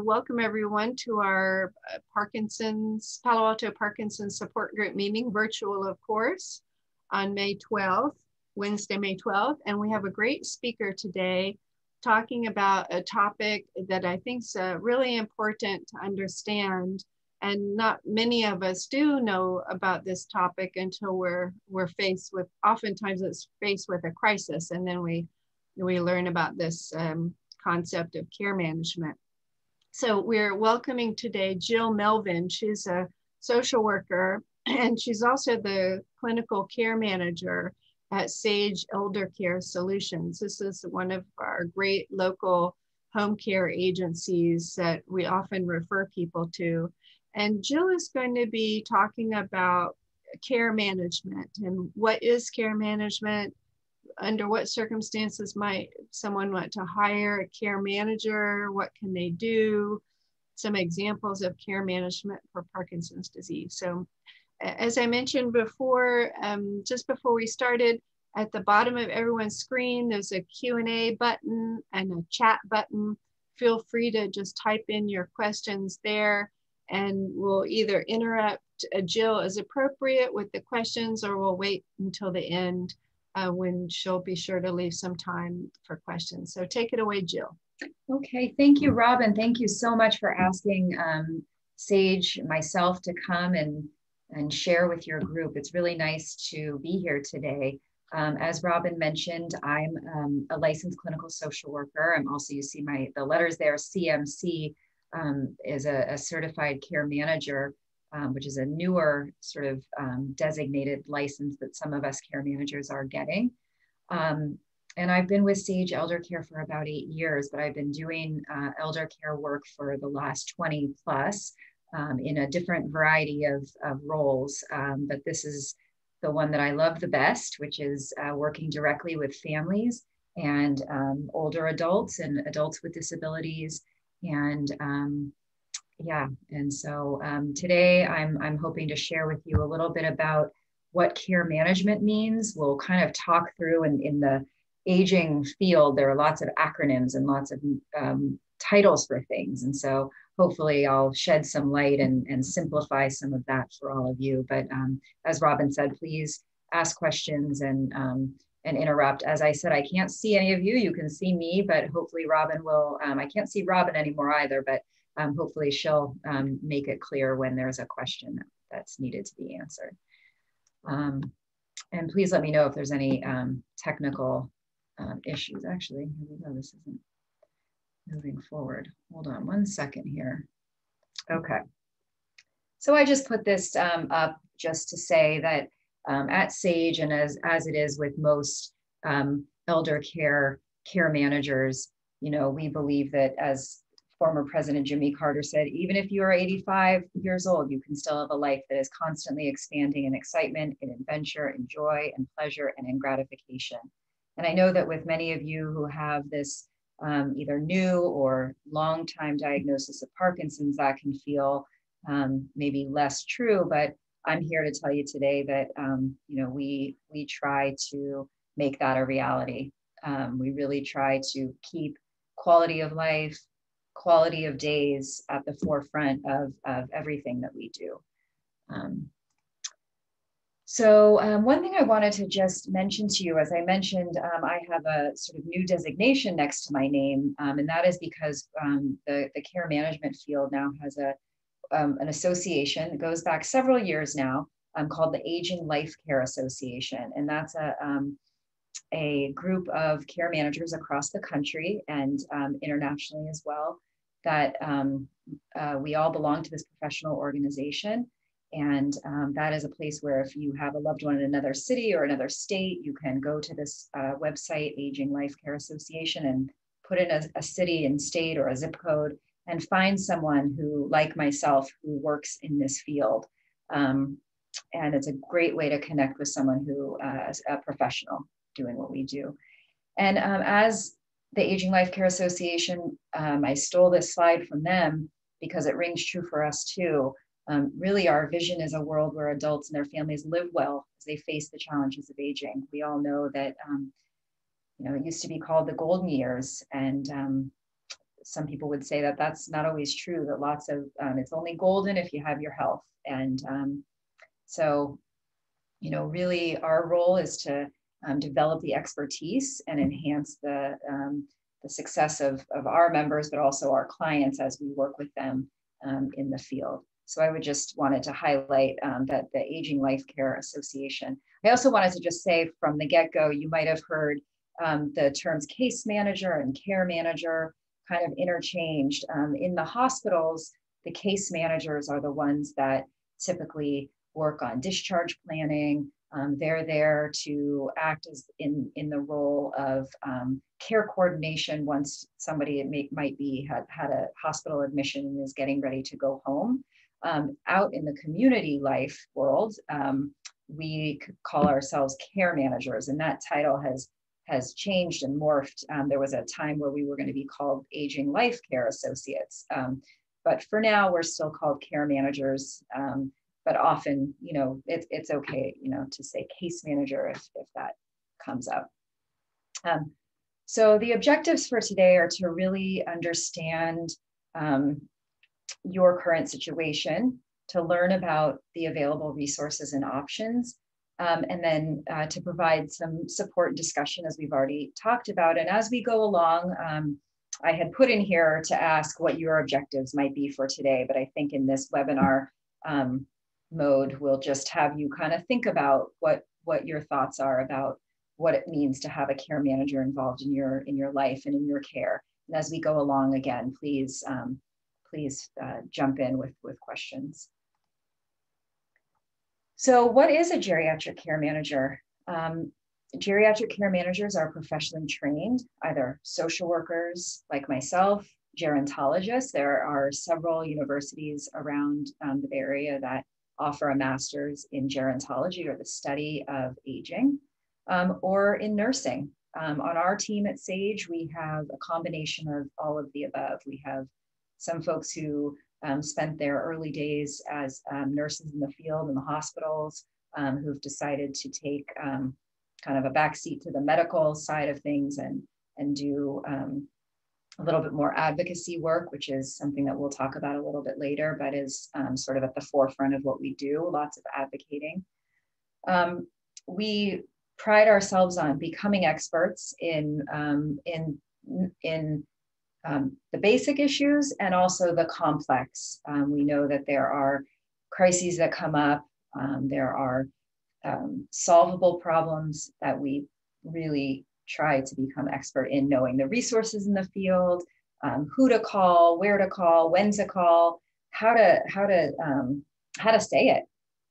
Welcome everyone to our Palo Alto Parkinson's support group meeting, virtual of course, on May 12th, Wednesday, May 12th. And we have a great speaker today talking about a topic that I think is really important to understand. And not many of us do know about this topic until we're faced with, oftentimes it's faced with a crisis. And then we learn about this concept of care management. So we're welcoming today Jill Melvin. She's a social worker and she's also the clinical care manager at Sage Eldercare Solutions. This is one of our great local home care agencies that we often refer people to. And Jill is going to be talking about care management and what is care management, under what circumstances might someone want to hire a care manager? What can they do? Some examples of care management for Parkinson's disease. So as I mentioned before, just before we started, at the bottom of everyone's screen, there's a Q&A button and a chat button. Feel free to just type in your questions there and we'll either interrupt Jill as appropriate with the questions or we'll wait until the end when she'll be sure to leave some time for questions. So take it away, Jill. Okay, thank you, Robin. Thank you so much for asking Sage, myself, to come and share with your group. It's really nice to be here today. As Robin mentioned, I'm a licensed clinical social worker. I'm also, you see the letters there, CMC, is a certified care manager, which is a newer sort of designated license that some of us care managers are getting. And I've been with Sage Eldercare for about 8 years, but I've been doing elder care work for the last 20 plus in a different variety of roles. But this is the one that I love the best, which is working directly with families and older adults and adults with disabilities. And yeah, and so today I'm hoping to share with you a little bit about what care management means. We'll kind of talk through in the aging field, there are lots of acronyms and lots of titles for things. And so hopefully I'll shed some light and simplify some of that for all of you. But as Robin said, please ask questions and interrupt. As I said, I can't see any of you. You can see me, but hopefully Robin will, I can't see Robin anymore either, but hopefully she'll make it clear when there's a question that's needed to be answered. And please let me know if there's any technical issues. Actually, here we go. This isn't moving forward. Hold on one second here. Okay. So I just put this up just to say that at Sage, and as it is with most elder care managers, you know, we believe that, as former President Jimmy Carter said, even if you are 85 years old, you can still have a life that is constantly expanding in excitement, in adventure, in joy, and pleasure, and in gratification. And I know that with many of you who have this either new or long-time diagnosis of Parkinson's, that can feel maybe less true, but I'm here to tell you today that you know, we try to make that a reality. We really try to keep quality of life, quality of days at the forefront of everything that we do. So one thing I wanted to just mention to you, as I mentioned, I have a sort of new designation next to my name, and that is because the care management field now has an association that goes back several years now, called the Aging Life Care Association, and that's a group of care managers across the country and internationally as well, that we all belong to this professional organization. And that is a place where if you have a loved one in another city or another state, you can go to this website, Aging Life Care Association, and put in a city and state or a zip code and find someone who, like myself, who works in this field. And it's a great way to connect with someone who is a professional doing what we do. And as the Aging Life Care Association, I stole this slide from them because it rings true for us too. Really, our vision is a world where adults and their families live well as they face the challenges of aging. We all know that, you know, it used to be called the golden years, and some people would say that that's not always true, that lots of, it's only golden if you have your health. And so, you know, really our role is to develop the expertise and enhance the success of our members, but also our clients as we work with them in the field. So I would just wanted to highlight that the Aging Life Care Association. I also wanted to just say from the get-go, you might have heard the terms case manager and care manager kind of interchanged. In the hospitals, the case managers are the ones that typically work on discharge planning. They're there to act as in the role of care coordination once somebody might be had a hospital admission and is getting ready to go home. Out in the community life world, we call ourselves care managers, and that title has changed and morphed. There was a time where we were going to be called Aging Life Care Associates, but for now we're still called care managers. But often, you know, it's okay, you know, to say case manager if that comes up. So the objectives for today are to really understand your current situation, to learn about the available resources and options, and then to provide some support and discussion as we've already talked about. And as we go along, I had put in here to ask what your objectives might be for today, but I think in this webinar mode, we'll just have you kind of think about what your thoughts are about what it means to have a care manager involved in your life and in your care. And as we go along, again, please jump in with questions. So what is a geriatric care manager? Geriatric care managers are professionally trained, either social workers like myself, gerontologists. There are several universities around the Bay Area that offer a master's in gerontology, or the study of aging, or in nursing. On our team at Sage, we have a combination of all of the above. We have some folks who spent their early days as nurses in the field in the hospitals, who've decided to take kind of a backseat to the medical side of things and do a little bit more advocacy work, which is something that we'll talk about a little bit later, but is sort of at the forefront of what we do, lots of advocating. We pride ourselves on becoming experts in the basic issues and also the complex. We know that there are crises that come up. There are solvable problems that we really try to become expert in, knowing the resources in the field, who to call, where to call, when to call, how to say it.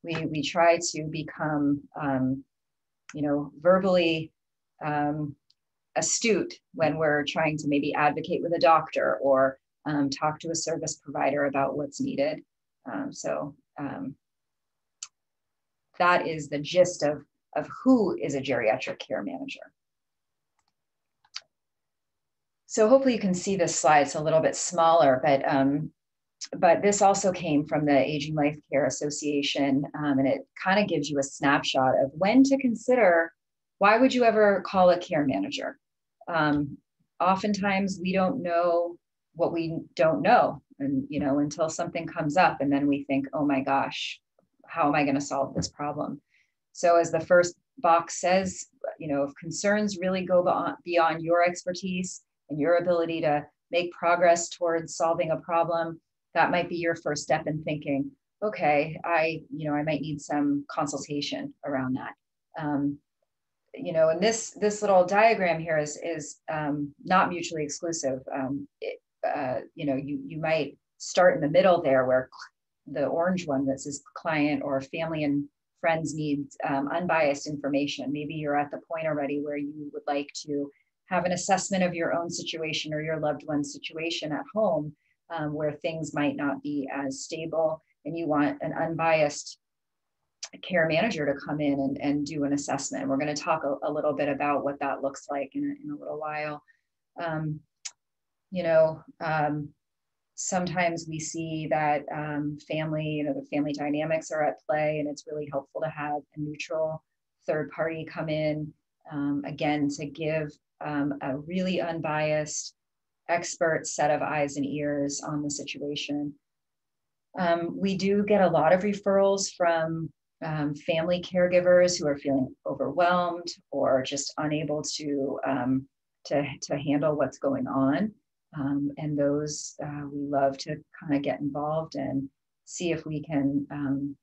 We try to become, you know, verbally astute when we're trying to maybe advocate with a doctor or talk to a service provider about what's needed. That is the gist of who is a geriatric care manager. So hopefully you can see this slide. It's a little bit smaller, but this also came from the Aging Life Care Association, and it kind of gives you a snapshot of when to consider, why would you ever call a care manager? Oftentimes we don't know what we don't know, and you know, until something comes up, and then we think, oh my gosh, how am I going to solve this problem? So as the first box says, you know, if concerns really go beyond your expertise and your ability to make progress towards solving a problem, that might be your first step in thinking, okay, I might need some consultation around that. You know, and this little diagram here is not mutually exclusive. You know, you might start in the middle there, where the orange one that says client or family and friends need unbiased information. Maybe you're at the point already where you would like to have an assessment of your own situation or your loved one's situation at home, where things might not be as stable, and you want an unbiased care manager to come in and do an assessment. We're going to talk a little bit about what that looks like in a little while. You know, sometimes we see that family, the family dynamics are at play, and it's really helpful to have a neutral third party come in, again, to give a really unbiased expert set of eyes and ears on the situation. We do get a lot of referrals from family caregivers who are feeling overwhelmed or just unable to handle what's going on. And those we love to kind of get involved and see if we can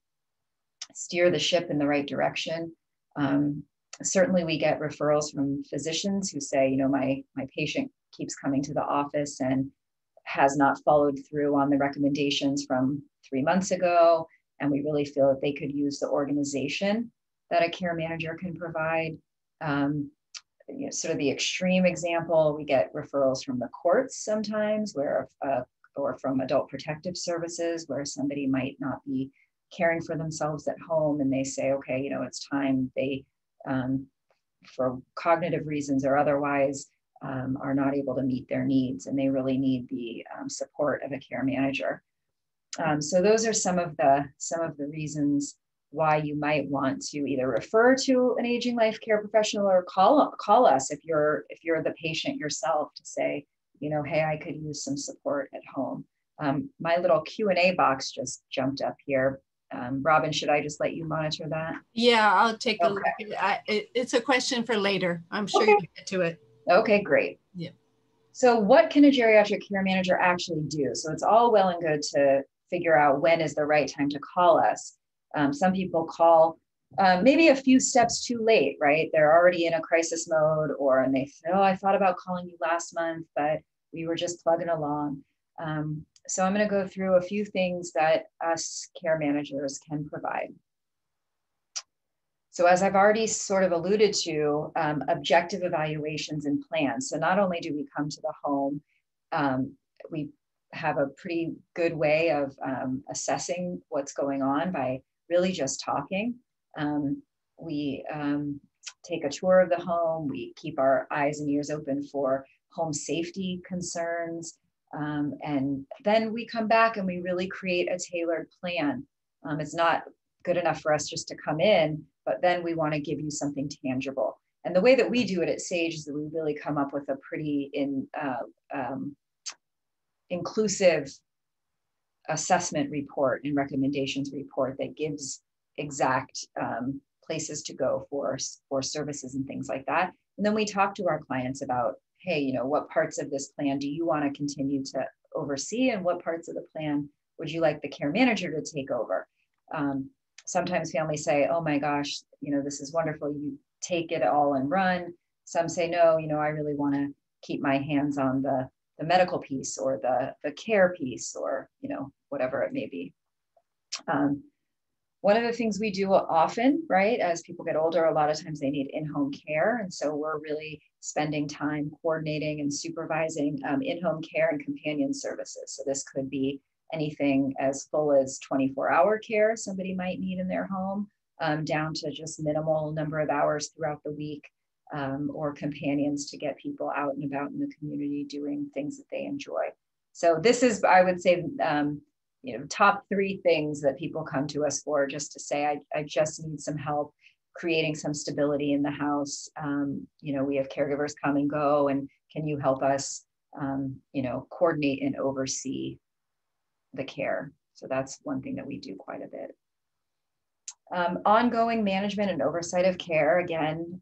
steer the ship in the right direction. Certainly we get referrals from physicians who say, you know, my patient keeps coming to the office and has not followed through on the recommendations from 3 months ago. And we really feel that they could use the organization that a care manager can provide. You know, sort of the extreme example, we get referrals from the courts sometimes where, or from adult protective services where somebody might not be caring for themselves at home and they say, okay, you know, it's time. They, for cognitive reasons or otherwise, are not able to meet their needs and they really need the support of a care manager. So those are some of the reasons why you might want to either refer to an aging life care professional or call us if you're the patient yourself to say, you know, hey, I could use some support at home. My little Q&A box just jumped up here. Robin, should I just let you monitor that? Yeah, I'll take a look. It's a question for later. I'm sure you'll get to it. Okay, great. Yeah. So what can a geriatric care manager actually do? So it's all well and good to figure out when is the right time to call us. Some people call maybe a few steps too late, right? They're already in a crisis mode and they say, oh, I thought about calling you last month, but we were just plugging along. So I'm going to go through a few things that us care managers can provide. So as I've already sort of alluded to, objective evaluations and plans. So not only do we come to the home, we have a pretty good way of assessing what's going on by really just talking. We take a tour of the home. We keep our eyes and ears open for home safety concerns. And then we come back and we really create a tailored plan. It's not good enough for us just to come in, but then we want to give you something tangible. And the way that we do it at Sage is that we really come up with a pretty inclusive assessment report and recommendations report that gives exact places to go for services and things like that. And then we talk to our clients about, hey, you know, what parts of this plan do you want to continue to oversee and what parts of the plan would you like the care manager to take over? Sometimes families say, oh my gosh, you know, this is wonderful. You take it all and run. Some say, no, you know, I really want to keep my hands on the medical piece or the care piece or, you know, whatever it may be. One of the things we do often, right, as people get older, a lot of times they need in-home care. And so we're really spending time coordinating and supervising in-home care and companion services. So this could be anything as full as 24-hour care somebody might need in their home, down to just minimal number of hours throughout the week, or companions to get people out and about in the community doing things that they enjoy. So this is, I would say, you know, top 3 things that people come to us for, just to say, I just need some help creating some stability in the house. You know, we have caregivers come and go, and can you help us, you know, coordinate and oversee the care? So that's one thing that we do quite a bit. Ongoing management and oversight of care, again,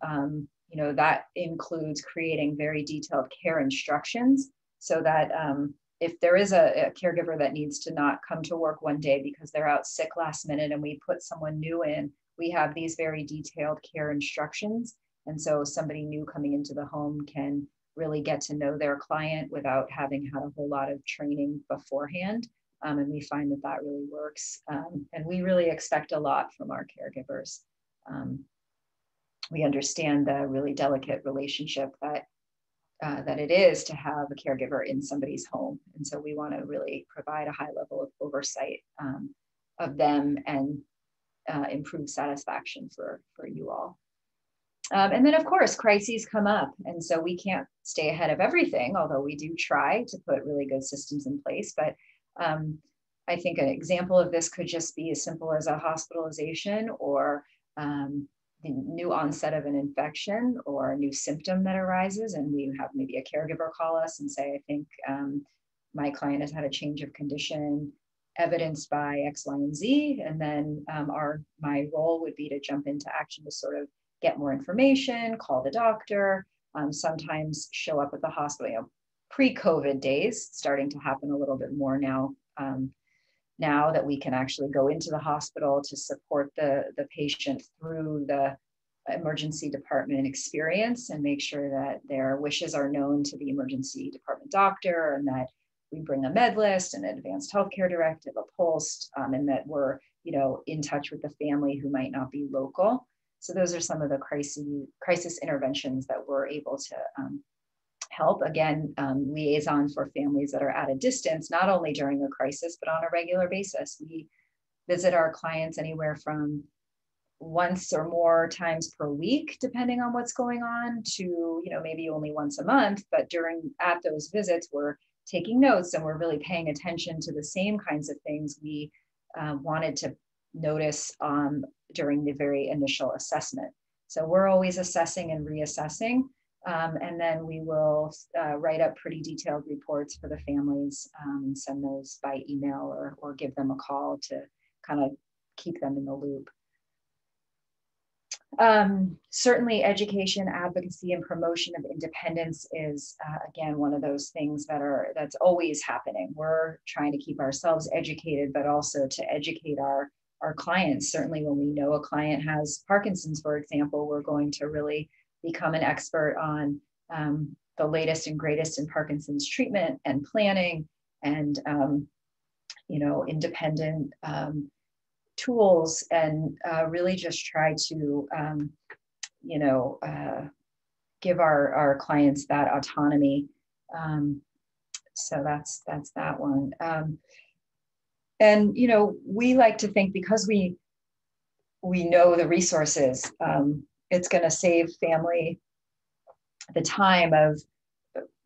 you know, that includes creating very detailed care instructions so that if there is a caregiver that needs to not come to work one day because they're out sick last minute and we put someone new in, we have these very detailed care instructions. And so somebody new coming into the home can really get to know their client without having had a whole lot of training beforehand. And we find that that really works. And we really expect a lot from our caregivers. We understand the really delicate relationship that it is to have a caregiver in somebody's home. And so we want to really provide a high level of oversight of them and improve satisfaction for you all. And then of course, crises come up. And so we can't stay ahead of everything, although we do try to put really good systems in place. But I think an example of this could just be as simple as a hospitalization or the new onset of an infection or a new symptom that arises, and we have maybe a caregiver call us and say, I think my client has had a change of condition evidenced by X, Y, and Z. And then my role would be to jump into action to sort of get more information, call the doctor, sometimes show up at the hospital. You know, pre-COVID days, starting to happen a little bit more now. Now that we can actually go into the hospital to support the patient through the emergency department experience and make sure that their wishes are known to the emergency department doctor, and that we bring a med list, an advanced healthcare directive, a pulse, and that we're, you know, in touch with the family who might not be local. So those are some of the crisis interventions that we're able to help. Again, liaison for families that are at a distance, not only during a crisis, but on a regular basis. We visit our clients anywhere from once or more times per week, depending on what's going on, to, you know, maybe only once a month. But at those visits, we're taking notes and we're really paying attention to the same kinds of things we wanted to notice during the very initial assessment. So we're always assessing and reassessing. And then we will write up pretty detailed reports for the families and send those by email or give them a call to kind of keep them in the loop. Certainly education, advocacy, and promotion of independence is, again, one of those things that's always happening. We're trying to keep ourselves educated, but also to educate our clients. Certainly when we know a client has Parkinson's, for example, we're going to really become an expert on the latest and greatest in Parkinson's treatment and planning, and you know, independent tools, and really just try to you know, give our clients that autonomy. So that's that one. And you know, we like to think, because we know the resources, it's going to save family the time of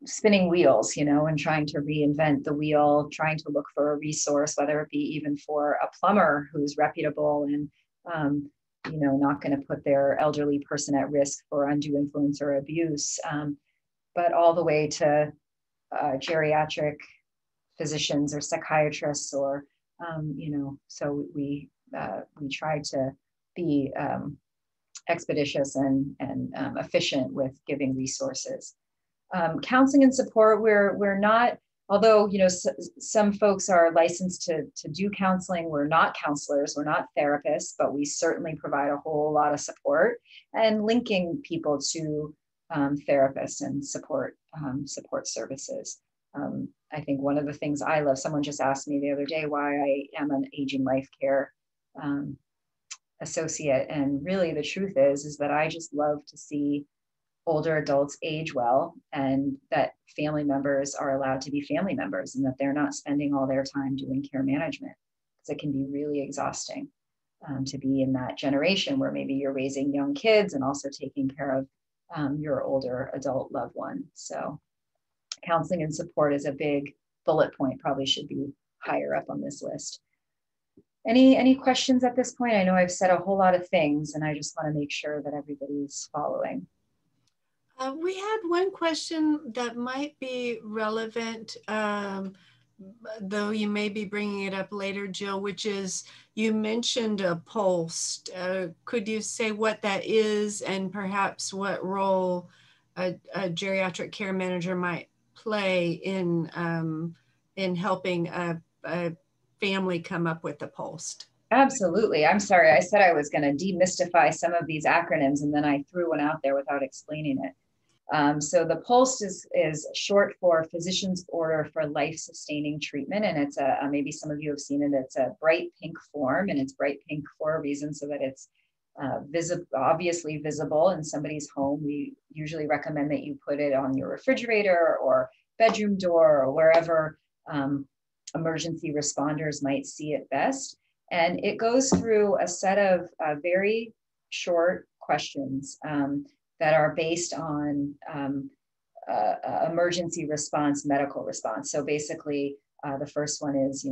spinning wheels, you know, and trying to reinvent the wheel, trying to look for a resource, whether it be even for a plumber who's reputable and, you know, not going to put their elderly person at risk for undue influence or abuse, but all the way to geriatric physicians or psychiatrists, or, you know, so we try to be expeditious and efficient with giving resources. Counseling and support, we're not, although, you know, some folks are licensed to do counseling, we're not counselors, we're not therapists, but we certainly provide a whole lot of support and linking people to therapists and support services. I think one of the things I love, someone just asked me the other day why I am an aging life care associate. And really the truth is that I just love to see older adults age well, and that family members are allowed to be family members, and that they're not spending all their time doing care management, because it can be really exhausting to be in that generation where maybe you're raising young kids and also taking care of your older adult loved one. So counseling and support is a big bullet point, probably should be higher up on this list. Any questions at this point? I know I've said a whole lot of things, and I just want to make sure that everybody's following. We had one question that might be relevant, though you may be bringing it up later, Jill, which is, you mentioned a pulse. Could you say what that is, and perhaps what role a geriatric care manager might play in helping a family come up with a pulse? Absolutely. I'm sorry. I said I was going to demystify some of these acronyms, and then I threw one out there without explaining it. So the PULSE is short for Physician's Order for Life-Sustaining Treatment, and it's maybe some of you have seen it. It's a bright pink form, and it's bright pink for a reason, so that it's obviously visible in somebody's home. We usually recommend that you put it on your refrigerator or bedroom door or wherever emergency responders might see it best. And it goes through a set of very short questions that are based on emergency response, medical response. So basically, The first one is,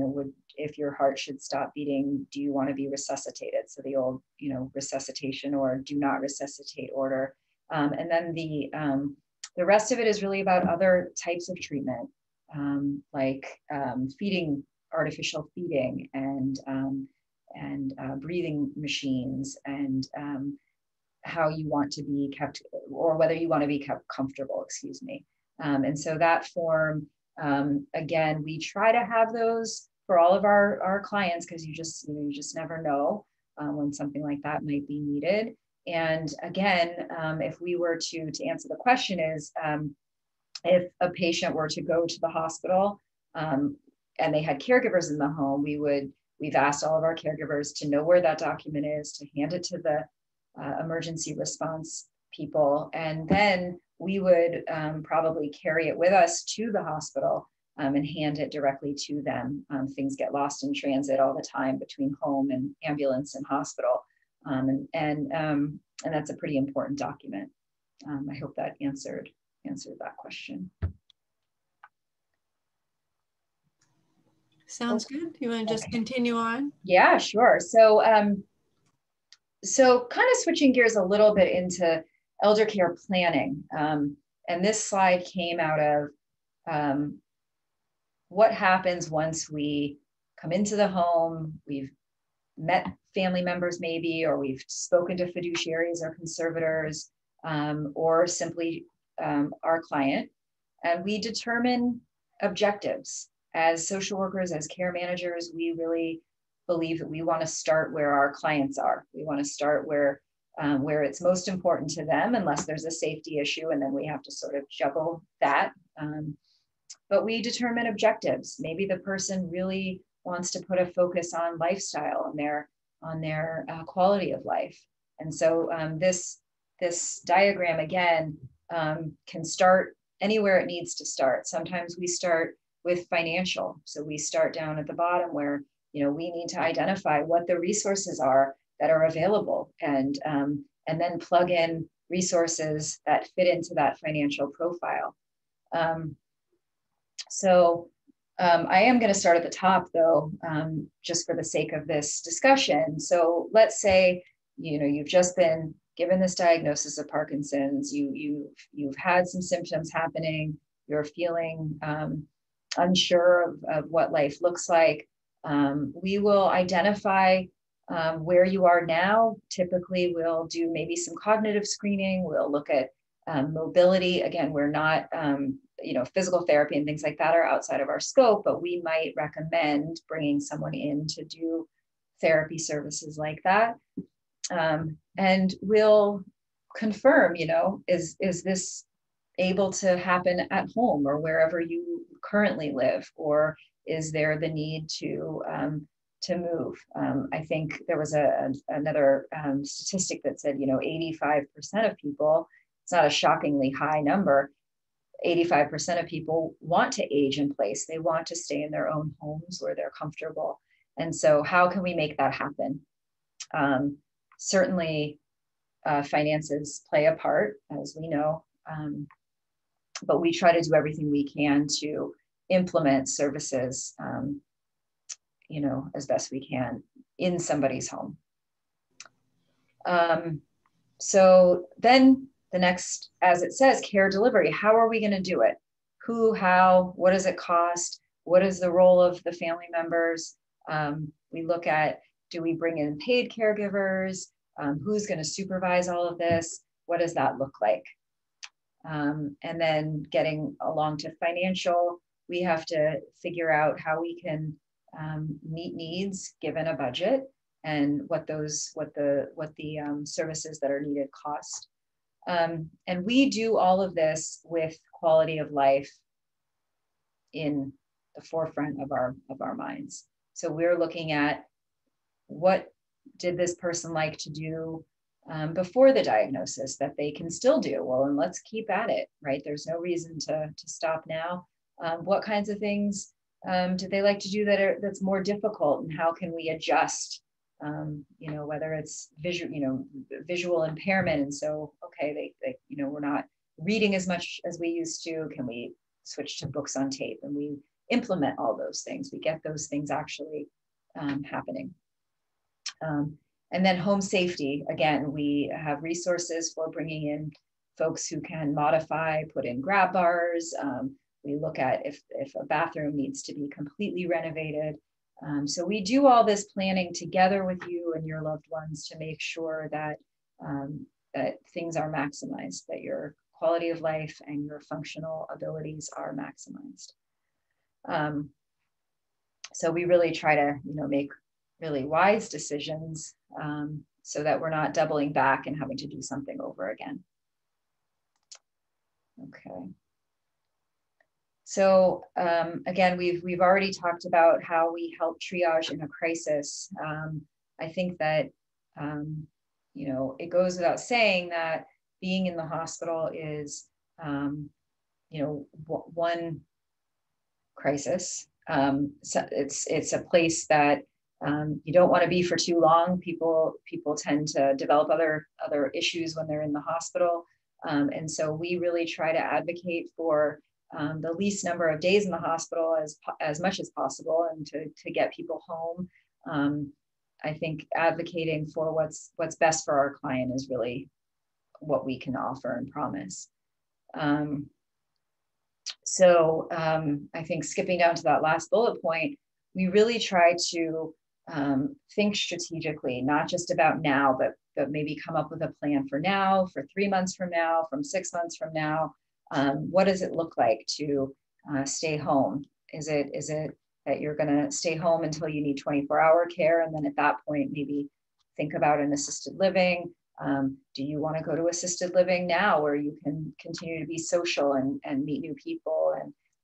if your heart should stop beating, do you want to be resuscitated? So the old, resuscitation or do not resuscitate order. And then the rest of it is really about other types of treatment, like feeding, artificial feeding, and breathing machines, and how you want to be kept, or whether you want to be kept comfortable, excuse me. And so that form, again, we try to have those for all of our clients, because you just never know when something like that might be needed. And again, if we were to answer the question is, if a patient were to go to the hospital and they had caregivers in the home, we've asked all of our caregivers to know where that document is, to hand it to the emergency response people. And then we would probably carry it with us to the hospital and hand it directly to them. Things get lost in transit all the time between home and ambulance and hospital. And that's a pretty important document. I hope that answered that question. Sounds good. You want to just continue on? Yeah, sure. So kind of switching gears a little bit into elder care planning. And this slide came out of what happens once we come into the home, we've met family members maybe, or we've spoken to fiduciaries or conservators, or simply our client, and we determine objectives. As social workers, as care managers, we really believe that we want to start where our clients are. We want to start where it's most important to them, unless there's a safety issue, and then we have to sort of juggle that. But we determine objectives. Maybe the person really wants to put a focus on lifestyle, on their quality of life. And so this diagram, again, can start anywhere it needs to start. Sometimes we start with financial. So we start down at the bottom where, we need to identify what the resources are that are available, and then plug in resources that fit into that financial profile. I am going to start at the top, though, just for the sake of this discussion. So let's say, you've just been given this diagnosis of Parkinson's, you've had some symptoms happening, you're feeling unsure of what life looks like. We will identify where you are now. Typically, we'll do maybe some cognitive screening. We'll look at mobility. Again, we're not, physical therapy and things like that are outside of our scope, but we might recommend bringing someone in to do therapy services like that. And we'll confirm, is this able to happen at home or wherever you currently live, or is there the need to move? I think there was another statistic that said, 85% of people, it's not a shockingly high number, 85% of people want to age in place. They want to stay in their own homes where they're comfortable. And so how can we make that happen? Certainly, finances play a part, as we know, but we try to do everything we can to implement services, as best we can in somebody's home. So then the next, as it says, care delivery. How are we going to do it? Who, how, what does it cost? What is the role of the family members? We look at, do we bring in paid caregivers? Who's going to supervise all of this? What does that look like? And then getting along to financial, we have to figure out how we can meet needs given a budget, and what the services that are needed cost. And we do all of this with quality of life in the forefront of our minds. So we're looking at, what did this person like to do before the diagnosis that they can still do? Well, and let's keep at it, right? There's no reason to stop now. What kinds of things do they like to do that's more difficult, and how can we adjust? Whether it's visual impairment, and so, okay, they we're not reading as much as we used to. Can we switch to books on tape? And we implement all those things. We get those things actually happening. And then home safety, again, we have resources for bringing in folks who can modify, put in grab bars. We look at if a bathroom needs to be completely renovated. So we do all this planning together with you and your loved ones to make sure that, that things are maximized, that your quality of life and your functional abilities are maximized. So we really try to, make really wise decisions so that we're not doubling back and having to do something over again. Okay. So again, we've already talked about how we help triage in a crisis. I think that, it goes without saying that being in the hospital is, one crisis. So it's a place that you don't want to be for too long. People tend to develop other issues when they're in the hospital. And so we really try to advocate for the least number of days in the hospital as much as possible, and to get people home. I think advocating for what's best for our client is really what we can offer and promise. So I think skipping down to that last bullet point, we really try to think strategically, not just about now, but maybe come up with a plan for now, for 3 months from now, from 6 months from now. What does it look like to stay home? Is it that you're going to stay home until you need 24-hour care, and then at that point maybe think about an assisted living? Do you want to go to assisted living now, where you can continue to be social and meet new people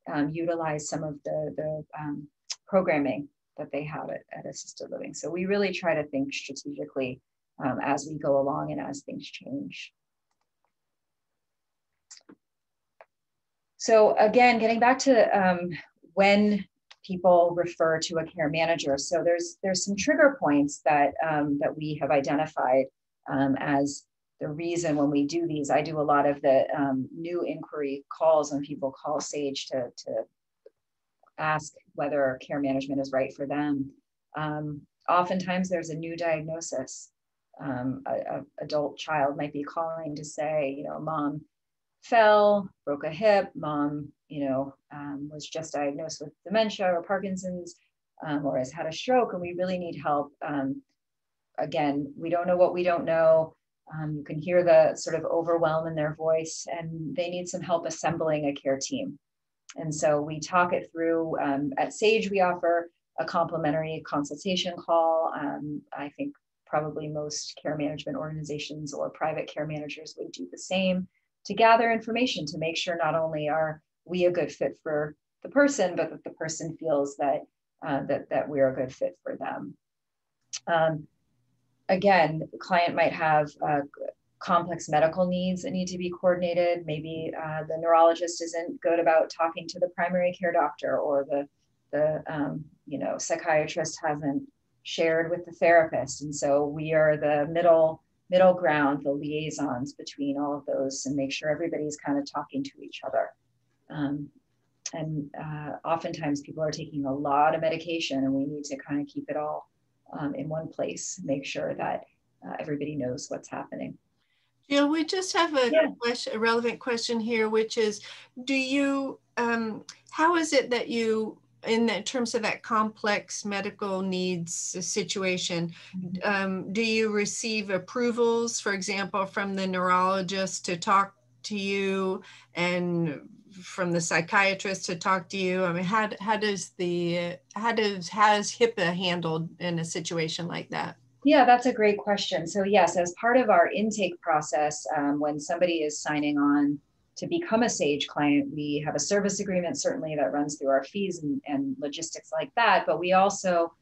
and utilize some of the programming that they have at assisted living? So we really try to think strategically as we go along and as things change. So again, getting back to when people refer to a care manager. So there's some trigger points that we have identified as the reason when we do these. I do a lot of the new inquiry calls when people call Sage to ask whether care management is right for them. Oftentimes there's a new diagnosis. An adult child might be calling to say, mom fell, broke a hip, mom, was just diagnosed with dementia or Parkinson's, or has had a stroke, and we really need help. Again, we don't know what we don't know. You can hear the sort of overwhelm in their voice, and they need some help assembling a care team. And so we talk it through. At Sage, we offer a complimentary consultation call. I think probably most care management organizations or private care managers would do the same, to gather information to make sure not only are we a good fit for the person, but that the person feels that that we're a good fit for them. Again, the client might have complex medical needs that need to be coordinated. Maybe the neurologist isn't good about talking to the primary care doctor, or the psychiatrist hasn't shared with the therapist. And so we are the middle ground, the liaisons between all of those, and make sure everybody's kind of talking to each other. Oftentimes people are taking a lot of medication, and we need to kind of keep it all in one place, make sure that everybody knows what's happening. Jill, we just have a relevant question here, which is, do you, how is it that you, in terms of that complex medical needs situation, do you receive approvals, for example, from the neurologist to talk to you, and from the psychiatrist to talk to you? I mean, how does HIPAA handled in a situation like that? Yeah, that's a great question. So yes, as part of our intake process, when somebody is signing on to become a Sage client, we have a service agreement, certainly, that runs through our fees and logistics like that. But we also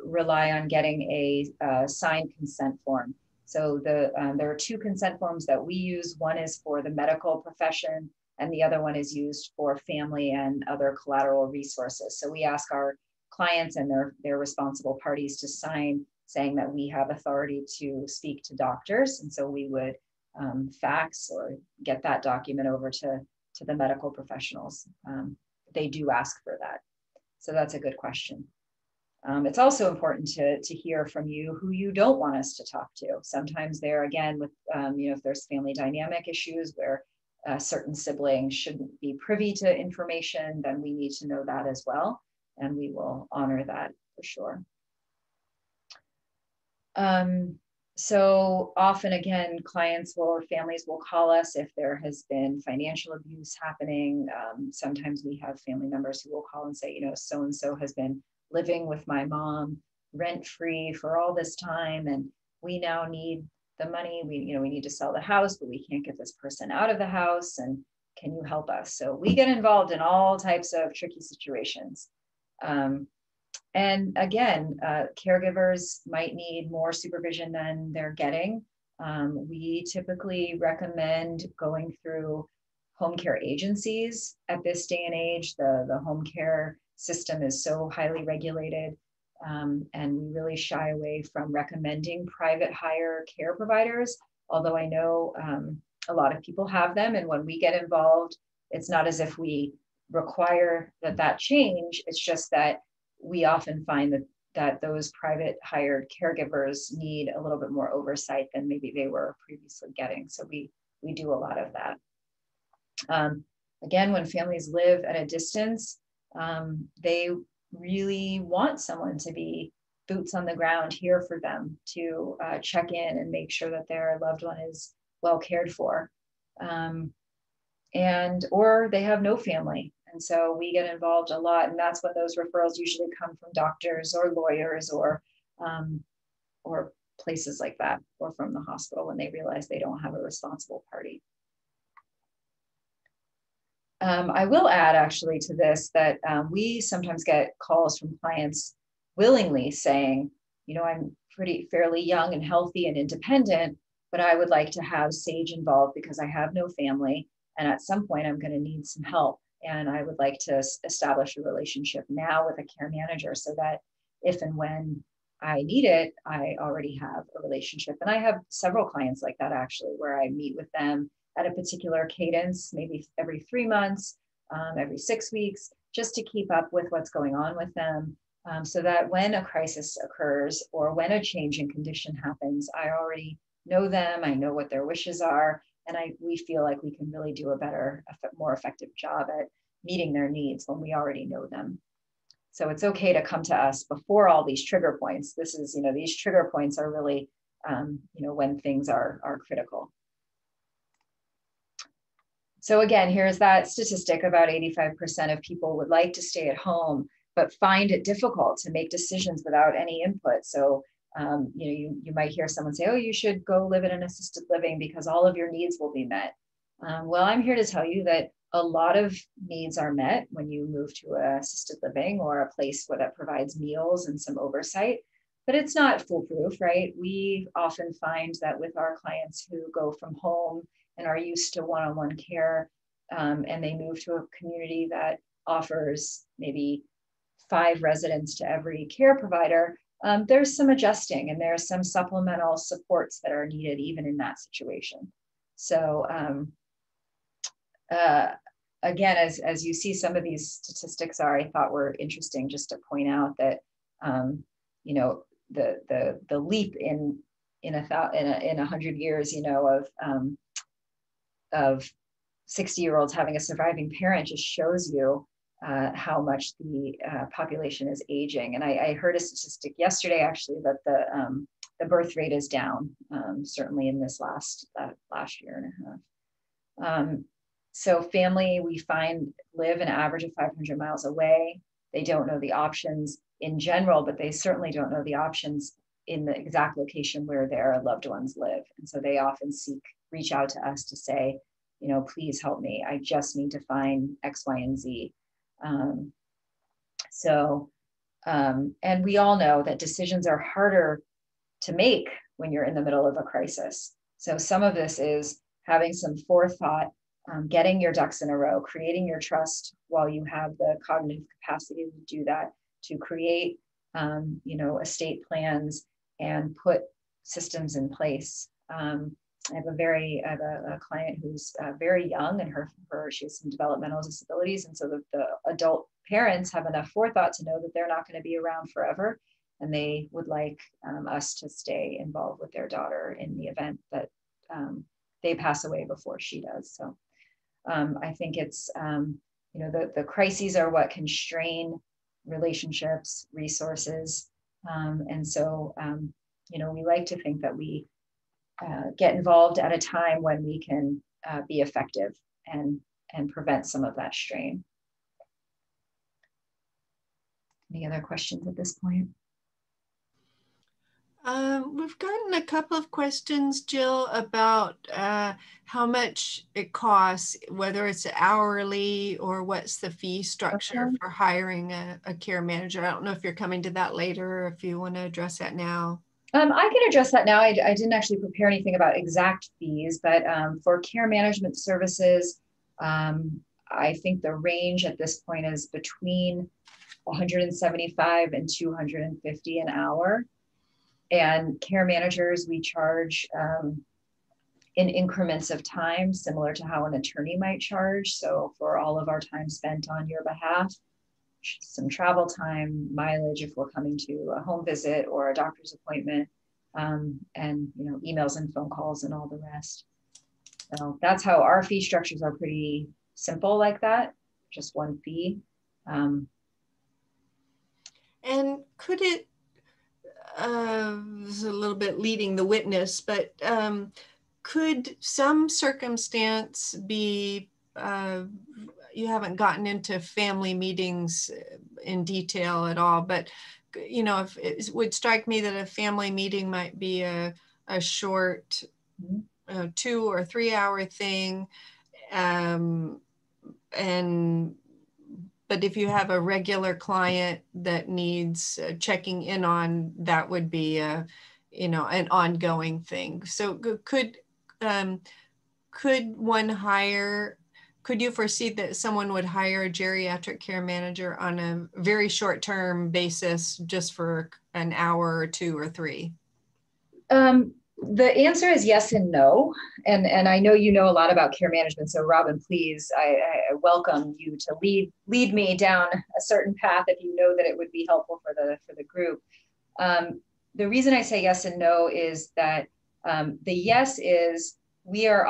rely on getting a signed consent form. So there are two consent forms that we use. One is for the medical profession, and the other one is used for family and other collateral resources. So we ask our clients and their responsible parties to sign, saying that we have authority to speak to doctors. And so we would fax or get that document over to the medical professionals, they do ask for that. So that's a good question. It's also important to hear from you who you don't want us to talk to. Sometimes there, again, with, if there's family dynamic issues where a certain sibling shouldn't be privy to information, then we need to know that as well. And we will honor that for sure. So often, again, clients or families will call us if there has been financial abuse happening. Sometimes we have family members who will call and say, so-and-so has been living with my mom rent-free for all this time, and we now need the money. We need to sell the house, but we can't get this person out of the house. And can you help us? So we get involved in all types of tricky situations. And again, caregivers might need more supervision than they're getting. We typically recommend going through home care agencies. At this day and age, the home care system is so highly regulated, and we really shy away from recommending private hire care providers, although I know a lot of people have them. And when we get involved, it's not as if we require that change. It's just that we often find that those private hired caregivers need a little bit more oversight than maybe they were previously getting. So we do a lot of that. Again, when families live at a distance, they really want someone to be boots on the ground here for them to check in and make sure that their loved one is well cared for. Or they have no family. And so we get involved a lot, and that's when those referrals usually come from doctors or lawyers or places like that, or from the hospital when they realize they don't have a responsible party. I will add actually to this that we sometimes get calls from clients willingly saying, I'm fairly young and healthy and independent, but I would like to have Sage involved because I have no family, and at some point I'm going to need some help. And I would like to establish a relationship now with a care manager so that if and when I need it, I already have a relationship. And I have several clients like that actually, where I meet with them at a particular cadence, maybe every 3 months, every 6 weeks, just to keep up with what's going on with them. So that when a crisis occurs or when a change in condition happens, I already know them, I know what their wishes are, and we feel like we can really do a better, more effective job at meeting their needs when we already know them. So it's okay to come to us before all these trigger points. This is, these trigger points are really, when things are critical. So again, here's that statistic: about 85% of people would like to stay at home, but find it difficult to make decisions without any input. So you might hear someone say, oh, you should go live in an assisted living because all of your needs will be met. Well, I'm here to tell you that a lot of needs are met when you move to an assisted living or a place that provides meals and some oversight, but it's not foolproof, right? We often find that with our clients who go from home and are used to one-on-one care, and they move to a community that offers maybe 5 residents to every care provider, there's some adjusting and there's some supplemental supports that are needed even in that situation. So again, as you see, some of these statistics I thought were interesting, just to point out that the leap in 100 years, of 60-year-olds having a surviving parent just shows you how much the population is aging. And I heard a statistic yesterday, actually, that the birth rate is down, certainly in this last year and a half. So family, we find, live an average of 500 miles away. They don't know the options in general, but they certainly don't know the options in the exact location where their loved ones live. And so they often reach out to us to say, please help me. I just need to find X, Y, and Z. And we all know that decisions are harder to make when you're in the middle of a crisis. So some of this is having some forethought, getting your ducks in a row, creating your trust while you have the cognitive capacity to do that, to create, estate plans and put systems in place. I have a client who's very young, and she has some developmental disabilities. And so the adult parents have enough forethought to know that they're not going to be around forever. And they would like us to stay involved with their daughter in the event that they pass away before she does. So I think it's, the crises are what constrain relationships, resources. And so, we like to think that we get involved at a time when we can be effective and prevent some of that strain. Any other questions at this point? We've gotten a couple of questions, Jill, about how much it costs, whether it's hourly or what's the fee structure for hiring a care manager. I don't know if you're coming to that later or if you want to address that now. I can address that now. I didn't actually prepare anything about exact fees, but for care management services, I think the range at this point is between 175 and 250 an hour. And care managers, we charge in increments of time, similar to how an attorney might charge. So for all of our time spent on your behalf, some travel time, mileage if we're coming to a home visit or a doctor's appointment, and emails and phone calls and all the rest. So that's how our fee structures are pretty simple like that, just one fee. And could it, this is a little bit leading the witness, but could some circumstance be, you haven't gotten into family meetings in detail at all, but if it would strike me that a family meeting might be a short 2 or 3 hour thing, but if you have a regular client that needs checking in on, that would be an ongoing thing. So could you foresee that someone would hire a geriatric care manager on a very short-term basis just for an hour or 2 or 3? The answer is yes and no. And I know you know a lot about care management. So Robin, please, I welcome you to lead me down a certain path if you know that it would be helpful for the group. The reason I say yes and no is that the yes is we are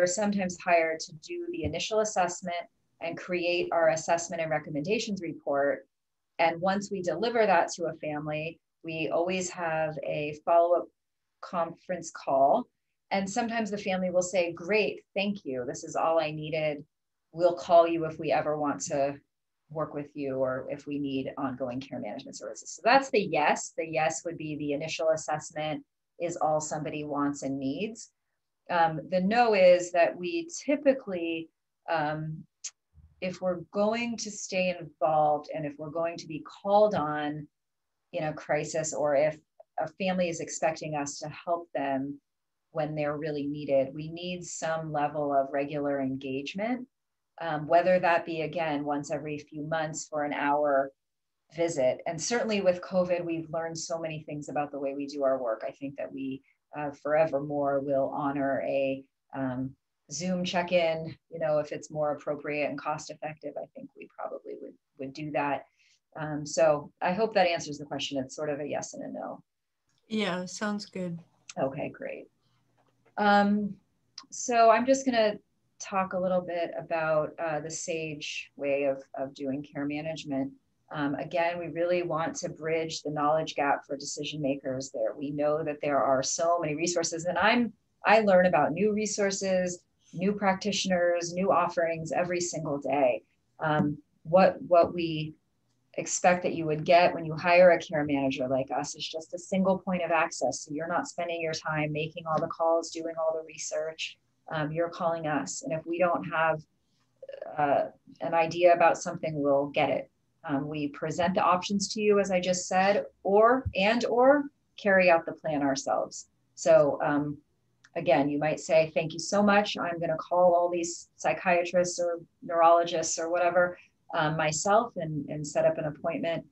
sometimes hired to do the initial assessment and create our assessment and recommendations report. And once we deliver that to a family, we always have a follow-up conference call. And sometimes the family will say, great, thank you. This is all I needed. We'll call you if we ever want to work with you or if we need ongoing care management services. So that's the yes. The yes would be the initial assessment is all somebody wants and needs. The no is that we typically, if we're going to stay involved and if we're going to be called on in a crisis, or if a family is expecting us to help them when they're really needed, we need some level of regular engagement, whether that be, again, once every few months for an hour visit. And certainly with COVID, we've learned so many things about the way we do our work. I think that we forevermore will honor a Zoom check-in, if it's more appropriate and cost effective. I think we probably would do that. So I hope that answers the question. It's sort of a yes and a no. Yeah, sounds good. Okay, great. So I'm just going to talk a little bit about the Sage way of doing care management. Again, we really want to bridge the knowledge gap for decision makers there. We know that there are so many resources, and I learn about new resources, new practitioners, new offerings every single day. What we expect that you would get when you hire a care manager like us is just a single point of access. So you're not spending your time making all the calls, doing all the research. You're calling us. And if we don't have an idea about something, we'll get it. We present the options to you, as I just said, or carry out the plan ourselves. So again, you might say, thank you so much. I'm going to call all these psychiatrists or neurologists or whatever myself and set up an appointment.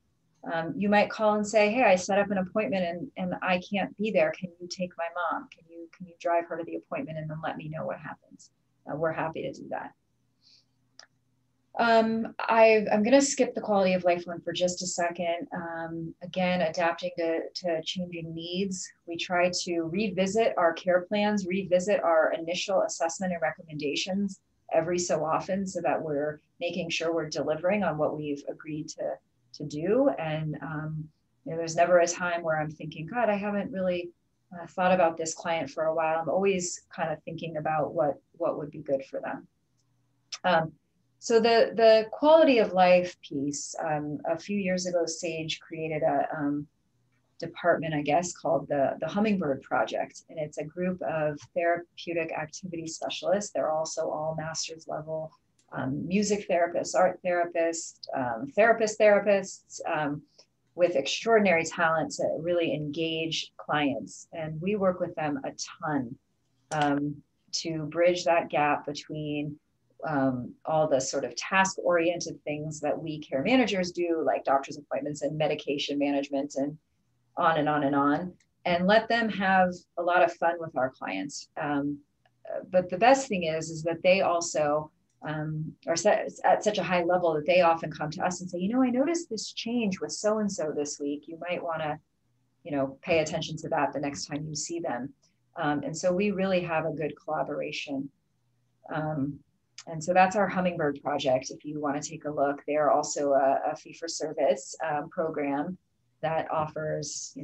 You might call and say, hey, I set up an appointment and I can't be there. Can you take my mom? Can you drive her to the appointment and then let me know what happens? We're happy to do that. I'm going to skip the quality of life one for just a second. Again, adapting to changing needs. We try to revisit our care plans, revisit our initial assessment and recommendations every so often so that we're making sure we're delivering on what we've agreed to do. And there's never a time where I'm thinking, God, I haven't really thought about this client for a while. I'm always kind of thinking about what would be good for them. So the quality of life piece, a few years ago, Sage created a department, I guess, called the Hummingbird Project. And it's a group of therapeutic activity specialists. They're also all master's level music therapists, art therapists, therapists with extraordinary talent to really engage clients. And we work with them a ton to bridge that gap between all the sort of task-oriented things that we care managers do, like doctor's appointments and medication management and on and on and on, and let them have a lot of fun with our clients. But the best thing is that they also are set at such a high level that they often come to us and say, I noticed this change with so-and-so this week. You might want to, pay attention to that the next time you see them. And so we really have a good collaboration. And so that's our Hummingbird project. If you want to take a look, they're also a fee-for-service program that offers,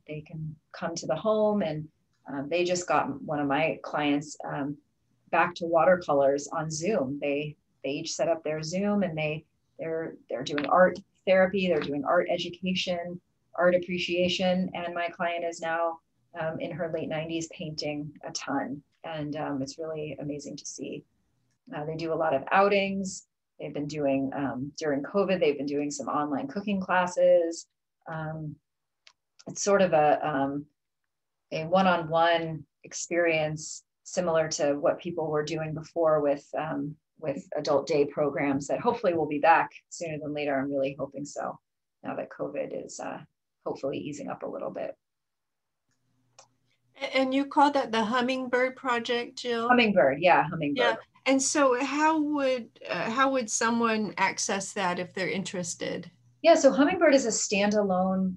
they can come to the home, and they just got one of my clients back to watercolors on Zoom. They each set up their Zoom, and they're doing art therapy, they're doing art education, art appreciation, and my client is now in her late 90s painting a ton, and it's really amazing to see. They do a lot of outings. They've been doing, during COVID, they've been doing some online cooking classes. It's sort of a one-on-one experience similar to what people were doing before with adult day programs that hopefully will be back sooner than later. I'm really hoping so, now that COVID is hopefully easing up a little bit. And you call that the Hummingbird Project, Jill? Hummingbird, yeah, Hummingbird. Yeah. And so how would someone access that if they're interested? Yeah, so Hummingbird is a standalone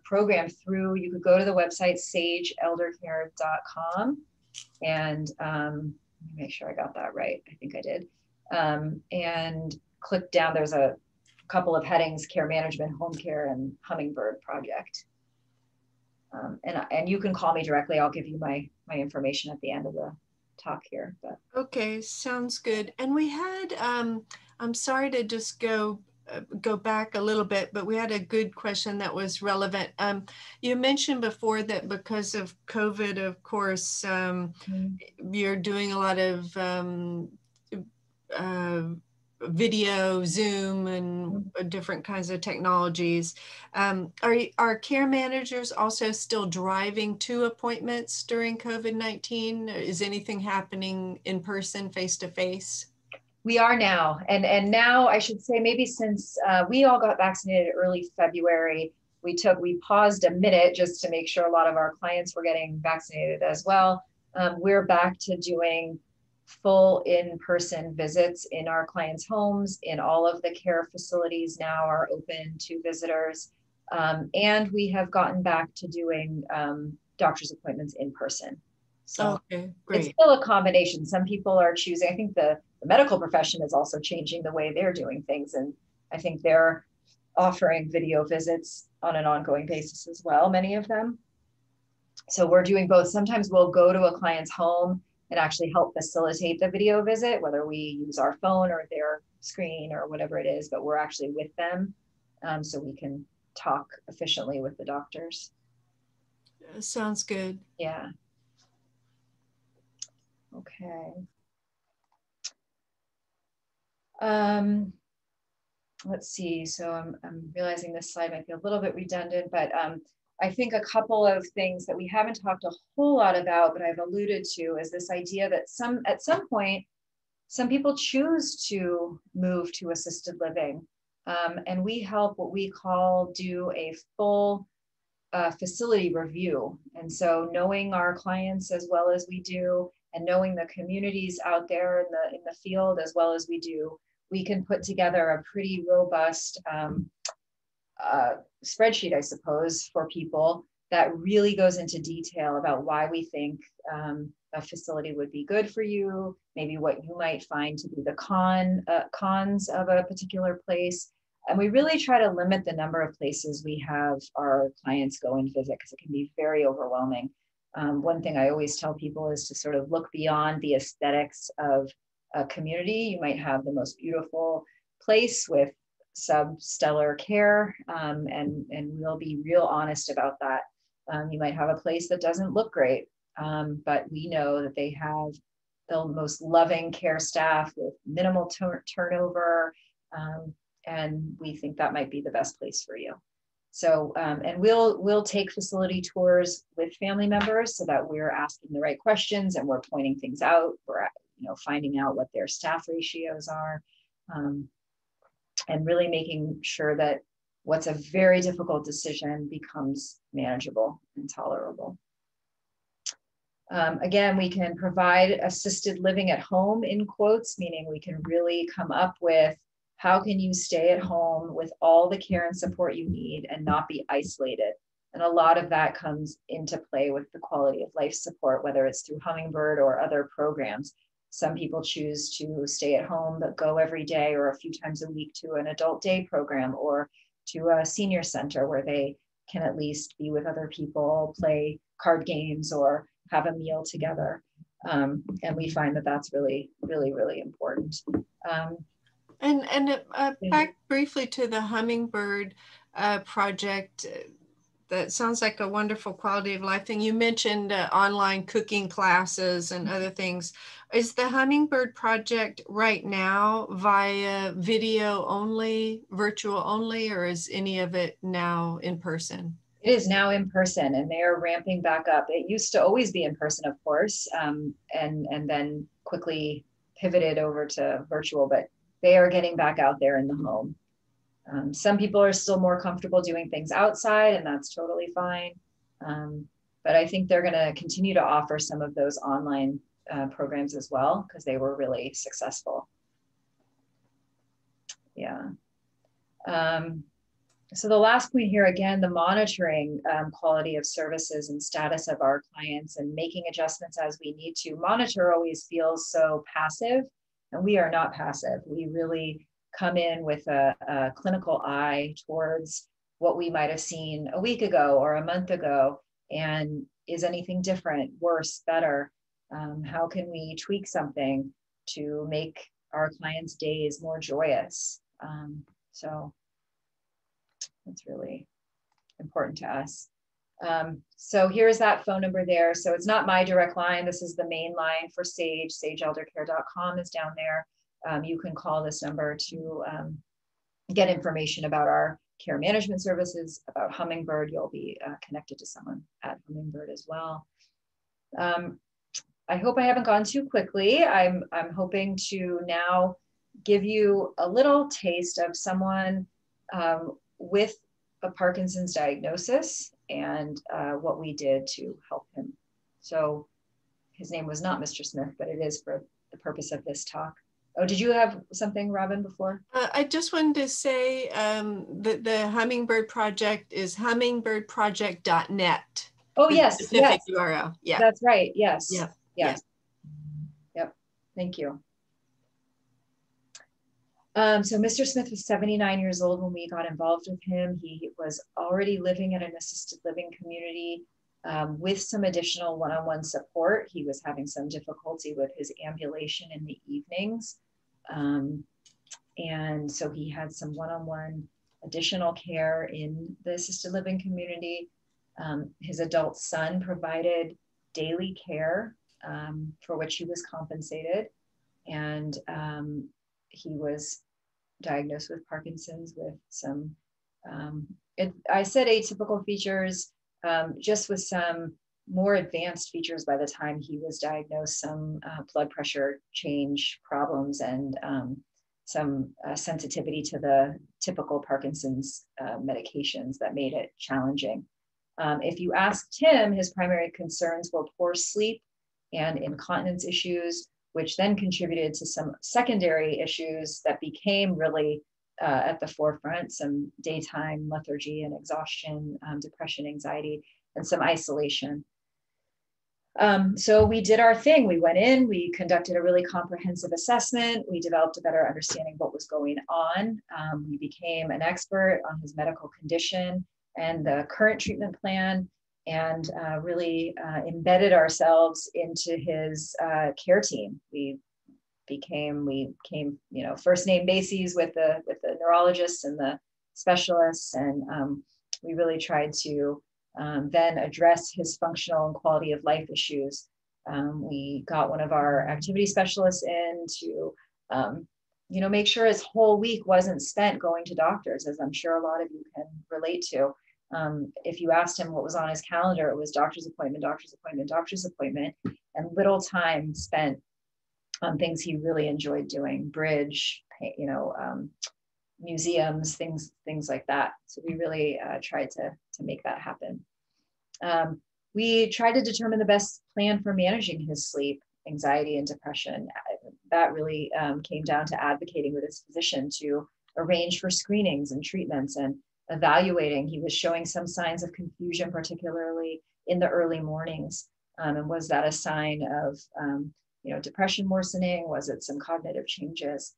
program you could go to the website sageeldercare.com, and let me make sure I got that right. I think I did. And click down, there's a couple of headings: care management, home care, and Hummingbird Project. And you can call me directly. I'll give you my information at the end of the talk here. But. Okay, sounds good. And we had, I'm sorry to just go back a little bit, but we had a good question that was relevant. You mentioned before that because of COVID, of course, you're doing a lot of video, Zoom, and different kinds of technologies. Are care managers also still driving to appointments during COVID-19? Is anything happening in person, face-to-face? We are now, and now I should say maybe since we all got vaccinated early February, we paused a minute just to make sure a lot of our clients were getting vaccinated as well. We're back to doing full in-person visits in our clients' homes, in all of the care facilities now are open to visitors. And we have gotten back to doing doctor's appointments in person. So okay, great. It's still a combination. Some people are choosing, I think the medical profession is also changing the way they're doing things. And I think they're offering video visits on an ongoing basis as well, many of them. So we're doing both. Sometimes we'll go to a client's home and actually help facilitate the video visit, whether we use our phone or their screen or whatever it is, but we're actually with them so we can talk efficiently with the doctors. Sounds good. Yeah. Okay. Let's see. So I'm realizing this slide might be a little bit redundant, but I think a couple of things that we haven't talked a whole lot about, but I've alluded to, is this idea that at some point, some people choose to move to assisted living. And we help what we call do a full facility review. And so knowing our clients as well as we do, and knowing the communities out there in the field as well as we do, we can put together a pretty robust spreadsheet, I suppose, for people that really goes into detail about why we think a facility would be good for you, maybe what you might find to be the cons of a particular place. And we really try to limit the number of places we have our clients go and visit because it can be very overwhelming. One thing I always tell people is to sort of look beyond the aesthetics of a community. You might have the most beautiful place with substellar care, and we'll be real honest about that. You might have a place that doesn't look great, but we know that they have the most loving care staff with minimal turnover, and we think that might be the best place for you. So, and we'll take facility tours with family members so that we're asking the right questions and we're pointing things out. We're finding out what their staff ratios are, and really making sure that what's a very difficult decision becomes manageable and tolerable. Again, we can provide assisted living at home in quotes, meaning we can really come up with how can you stay at home with all the care and support you need and not be isolated. And a lot of that comes into play with the quality of life support, whether it's through Hummingbird or other programs. Some people choose to stay at home, but go every day or a few times a week to an adult day program or to a senior center where they can at least be with other people, play card games or have a meal together. And we find that that's really, really, really important. Back briefly to the Hummingbird project, that sounds like a wonderful quality of life thing. You mentioned online cooking classes and other things. Is the Hummingbird project right now via video only, virtual only, or is any of it now in person? It is now in person, and they are ramping back up. It used to always be in person, of course, and then quickly pivoted over to virtual, but they are getting back out there in the home. Some people are still more comfortable doing things outside, and that's totally fine. But I think they're going to continue to offer some of those online programs as well, because they were really successful. Yeah. So the last point here, again, the monitoring quality of services and status of our clients and making adjustments as we need to. Monitor always feels so passive, and we are not passive. We really come in with a clinical eye towards what we might have seen a week ago or a month ago. And is anything different, worse, better? How can we tweak something to make our clients' days more joyous? So that's really important to us. So here's that phone number there. So it's not my direct line. This is the main line for Sage. sageeldercare.com is down there. You can call this number to get information about our care management services, about Hummingbird. You'll be connected to someone at Hummingbird as well. I hope I haven't gone too quickly. I'm hoping to now give you a little taste of someone with a Parkinson's diagnosis and what we did to help him. So his name was not Mr. Smith, but it is for the purpose of this talk. Oh, did you have something, Robin, before? I just wanted to say that the Hummingbird project is hummingbirdprojectnet. Oh, yes. Specific Yes. URL. Yeah. That's right. Yes. Yeah. Yes. Yep. Thank you. So Mr. Smith was 79 years old when we got involved with him. He was already living in an assisted living community with some additional one-on-one support. He was having some difficulty with his ambulation in the evenings. And so he had some one-on-one additional care in the assisted living community. His adult son provided daily care for which he was compensated. And he was diagnosed with Parkinson's with some, I said atypical features, just with some more advanced features by the time he was diagnosed, some blood pressure change problems and some sensitivity to the typical Parkinson's medications that made it challenging. If you asked him, his primary concerns were poor sleep and incontinence issues, which then contributed to some secondary issues that became really at the forefront, some daytime lethargy and exhaustion, depression, anxiety, and some isolation. So we did our thing. We went in, we conducted a really comprehensive assessment. We developed a better understanding of what was going on. We became an expert on his medical condition and the current treatment plan, and really embedded ourselves into his care team. We became, you know, first name bases with the neurologists and the specialists, and we really tried to then address his functional and quality of life issues. We got one of our activity specialists in to, you know, make sure his whole week wasn't spent going to doctors, as I'm sure a lot of you can relate to. If you asked him what was on his calendar, it was doctor's appointment, doctor's appointment, doctor's appointment, and little time spent on things he really enjoyed doing, bridge, you know, museums, things like that. So we really tried to make that happen. We tried to determine the best plan for managing his sleep, anxiety, and depression. That really came down to advocating with his physician to arrange for screenings and treatments and evaluating. He was showing some signs of confusion, particularly in the early mornings. And was that a sign of you know, depression worsening? Was it some cognitive changes?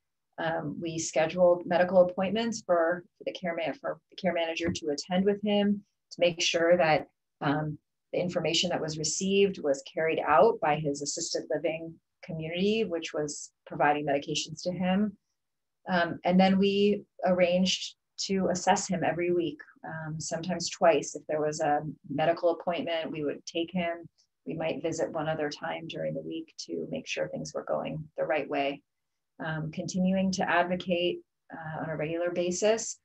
We scheduled medical appointments for the care manager to attend with him to make sure that the information that was received was carried out by his assisted living community, which was providing medications to him. And then we arranged to assess him every week, sometimes twice. If there was a medical appointment, we would take him. We might visit one other time during the week to make sure things were going the right way. Continuing to advocate on a regular basis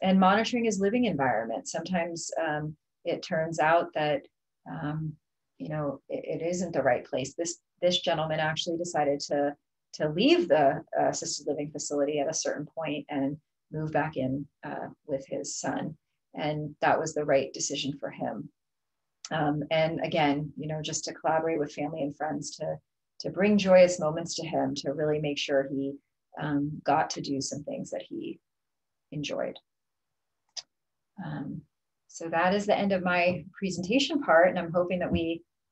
and monitoring his living environment. Sometimes it turns out that you know, it isn't the right place. This gentleman actually decided to leave the assisted living facility at a certain point and move back in with his son, and that was the right decision for him. And again, you know, just to collaborate with family and friends to bring joyous moments to him, to really make sure he got to do some things that he enjoyed. So that is the end of my presentation part, and I'm hoping that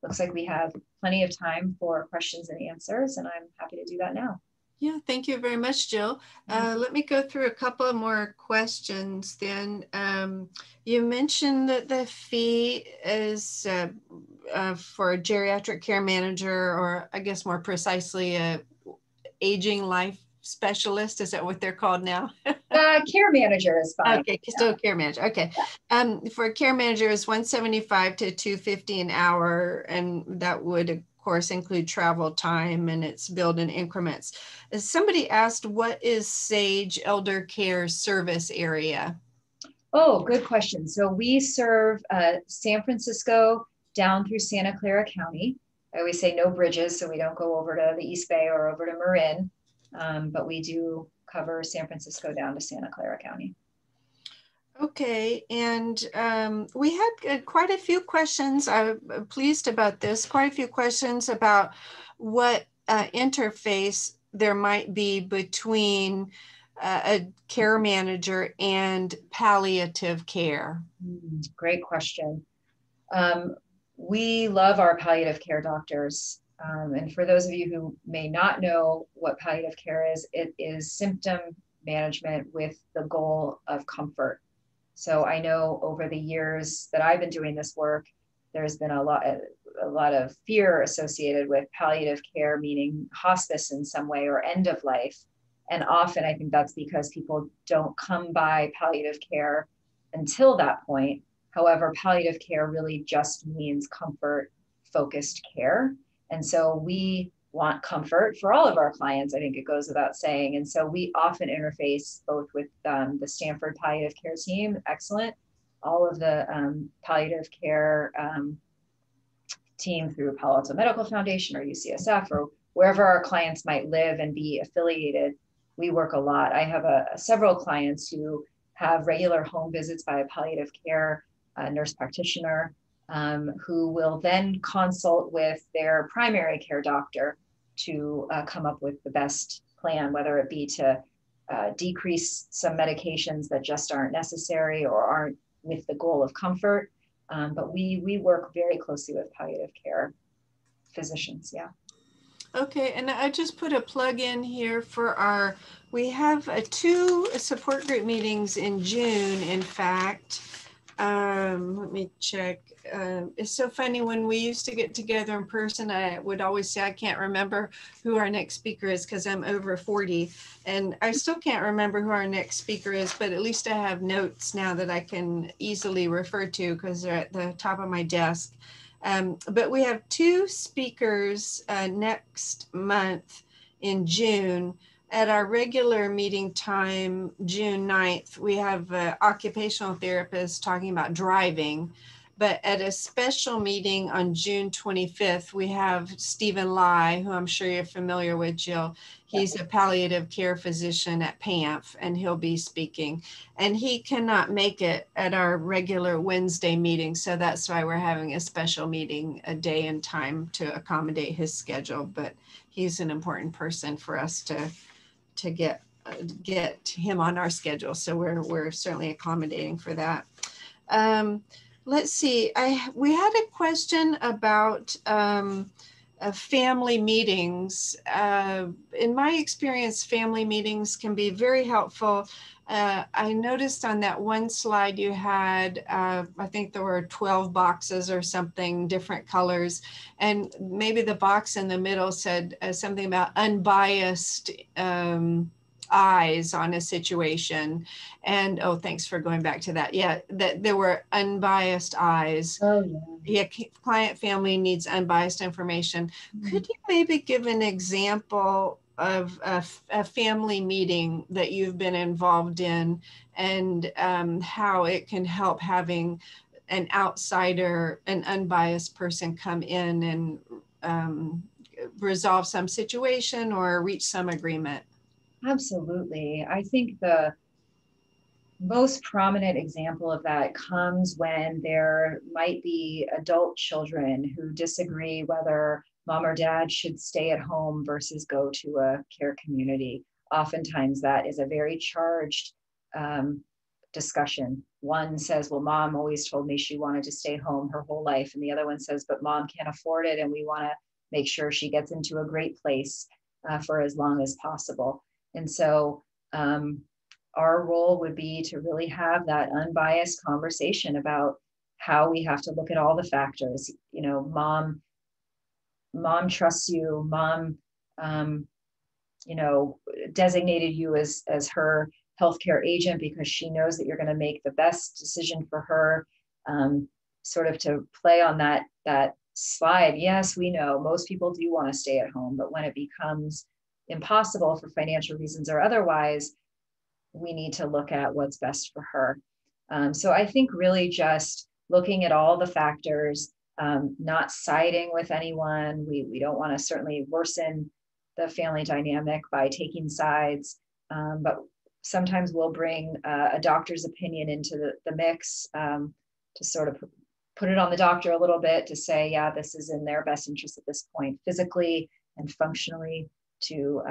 looks like we have plenty of time for questions and answers, and I'm happy to do that now. Yeah, thank you very much, Jill. Let me go through a couple of more questions then. You mentioned that the fee is for a geriatric care manager, or I guess more precisely, a aging life specialist. Is that what they're called now? Care manager is fine. Okay, still care manager. Okay. Yeah. For a care manager is $175 to $250 an hour, and that would of course include travel time, and it's billed in increments. Somebody asked, what is Sage Eldercare service area? Oh, good question. So we serve San Francisco down through Santa Clara County. I always say no bridges, so we don't go over to the East Bay or over to Marin, but we do cover San Francisco down to Santa Clara County. Okay, and we had quite a few questions. I'm pleased about this. Quite a few questions about what interface there might be between a care manager and palliative care. Great question. We love our palliative care doctors. And for those of you who may not know what palliative care is, it is symptom management with the goal of comfort. So I know over the years that I've been doing this work, there's been a lot of fear associated with palliative care, meaning hospice in some way or end of life. And often I think that's because people don't come by palliative care until that point. However, palliative care really just means comfort-focused care. And so we want comfort for all of our clients, I think it goes without saying. And so we often interface both with the Stanford palliative care team, excellent, all of the palliative care team through Palo Alto Medical Foundation or UCSF or wherever our clients might live and be affiliated. we work a lot. I have several clients who have regular home visits by a palliative care nurse practitioner, who will then consult with their primary care doctor to come up with the best plan, whether it be to decrease some medications that just aren't necessary or aren't with the goal of comfort. But we work very closely with palliative care physicians. Yeah. Okay, and I just put a plug in here for we have 2 support group meetings in June, in fact. Let me check. It's so funny, when we used to get together in person, I would always say I can't remember who our next speaker is because I'm over 40, and I still can't remember who our next speaker is, but at least I have notes now that I can easily refer to because they're at the top of my desk. But we have 2 speakers next month in June. At our regular meeting time, June 9th, we have an occupational therapist talking about driving. But at a special meeting on June 25th, we have Stephen Lai, who I'm sure you're familiar with, Jill. He's a palliative care physician at PAMF, and he'll be speaking. And he cannot make it at our regular Wednesday meeting, so that's why we're having a special meeting a day and time to accommodate his schedule. But he's an important person for us to get him on our schedule, so we're certainly accommodating for that. Let's see. We had a question about family meetings. In my experience, family meetings can be very helpful. I noticed on that one slide you had, I think there were 12 boxes or something, different colors. And maybe the box in the middle said something about unbiased eyes on a situation. And oh, thanks for going back to that. Yeah, that there were unbiased eyes. Oh, yeah. Yeah, client family needs unbiased information. Could you maybe give an example of a family meeting that you've been involved in, and how it can help having an outsider, an unbiased person come in and resolve some situation or reach some agreement? Absolutely. I think the most prominent example of that comes when there might be adult children who disagree whether mom or dad should stay at home versus go to a care community. Oftentimes that is a very charged discussion. One says, well, mom always told me she wanted to stay home her whole life. And the other one says, but mom can't afford it, and we want to make sure she gets into a great place for as long as possible. And so our role would be to really have that unbiased conversation about how we have to look at all the factors. You know, mom trusts you, mom, you know, designated you as her healthcare agent because she knows that you're going to make the best decision for her. Sort of to play on that slide. Yes, we know most people do want to stay at home, but when it becomes impossible for financial reasons or otherwise, we need to look at what's best for her. So I think really just looking at all the factors, not siding with anyone. We don't want to certainly worsen the family dynamic by taking sides, but sometimes we'll bring a doctor's opinion into the mix to sort of put it on the doctor a little bit to say, yeah, this is in their best interest at this point, physically and functionally, to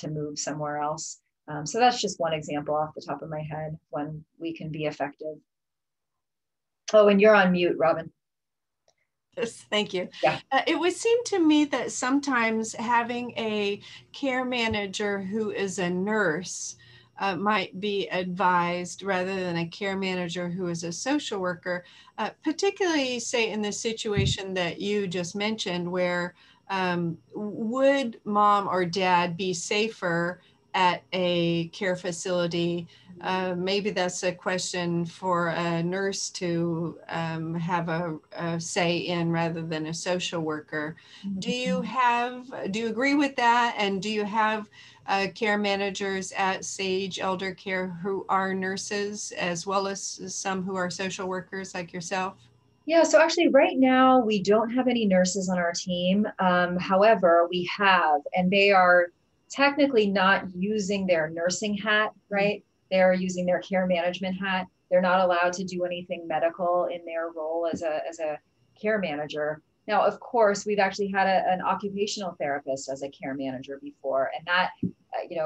move somewhere else. So that's just one example off the top of my head when we can be effective. Oh, and you're on mute, Robin. Yes, thank you. Yeah. It would seem to me that sometimes having a care manager who is a nurse might be advised rather than a care manager who is a social worker, particularly say in the situation that you just mentioned, where would mom or dad be safer at a care facility? Maybe that's a question for a nurse to have a say in rather than a social worker. Do you agree with that? And do you have care managers at Sage Eldercare who are nurses, as well as some who are social workers like yourself? Yeah, so actually right now we don't have any nurses on our team. However, we have, and they are technically not using their nursing hat, right? They're using their care management hat. They're not allowed to do anything medical in their role as a care manager. Now, of course, we've actually had an occupational therapist as a care manager before, and that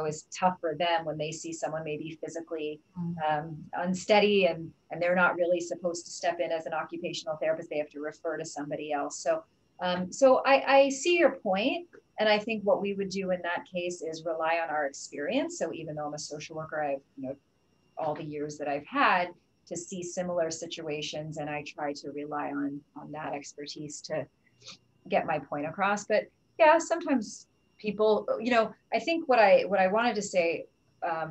is tough for them when they see someone maybe physically unsteady and they're not really supposed to step in as an occupational therapist. They have to refer to somebody else. So I see your point. And I think what we would do in that case is rely on our experience. So even though I'm a social worker, I've, all the years that I've had to see similar situations, and I try to rely on that expertise to get my point across. But yeah, sometimes people, I think what I wanted to say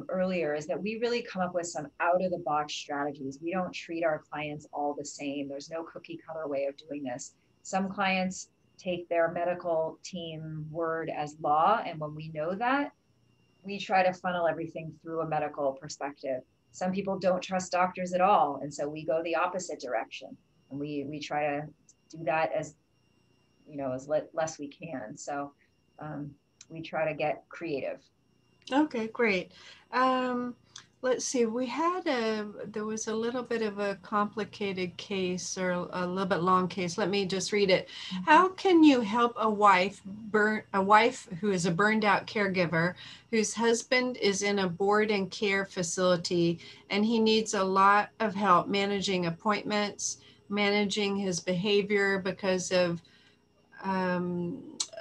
earlier is that we really come up with some out of the box strategies. We don't treat our clients all the same. There's no cookie cutter way of doing this. Some clients take their medical team word as law. And when we know that, we try to funnel everything through a medical perspective. Some people don't trust doctors at all. And so we go the opposite direction. And we try to do that as less we can. So we try to get creative. Okay, great. Let's see, there was a little bit of a complicated case, or a little bit long case. Let me just read it. How can you help a wife who is a burned out caregiver, whose husband is in a board and care facility, and he needs a lot of help managing appointments, managing his behavior because of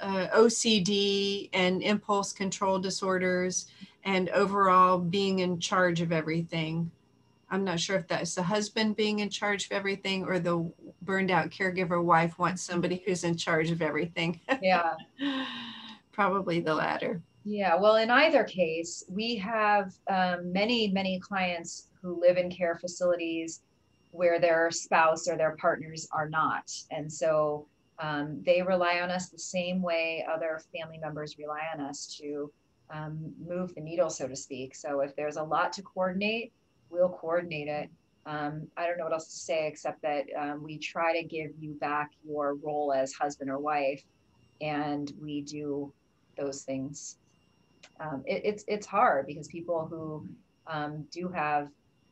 OCD and impulse control disorders, and overall being in charge of everything? I'm not sure if that's the husband being in charge of everything, or the burned out caregiver wife wants somebody who's in charge of everything. Yeah. Probably the latter. Yeah, well, in either case, we have many clients who live in care facilities where their spouse or their partners are not. And so they rely on us the same way other family members rely on us to move the needle, so to speak. So if there's a lot to coordinate, we'll coordinate it. I don't know what else to say, except that we try to give you back your role as husband or wife, and we do those things. It's hard because people who do have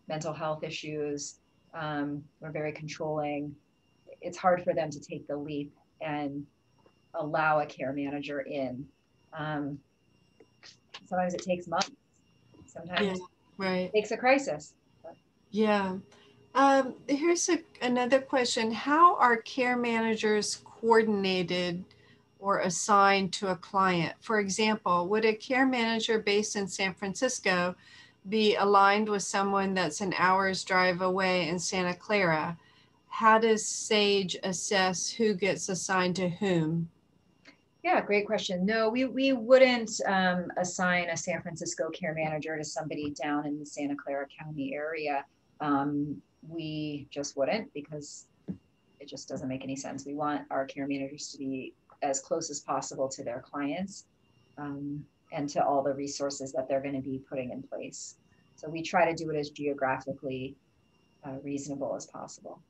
mental health issues are very controlling. It's hard for them to take the leap and allow a care manager in. Sometimes it takes months. Sometimes it takes a crisis. Yeah. Here's another question. How are care managers coordinated or assigned to a client? For example, would a care manager based in San Francisco be aligned with someone that's an hour's drive away in Santa Clara? How does Sage assess who gets assigned to whom? Yeah, great question. No, we wouldn't assign a San Francisco care manager to somebody down in the Santa Clara County area. We just wouldn't, because it just doesn't make any sense. We want our care managers to be as close as possible to their clients and to all the resources that they're going to be putting in place. So we try to do it as geographically reasonable as possible.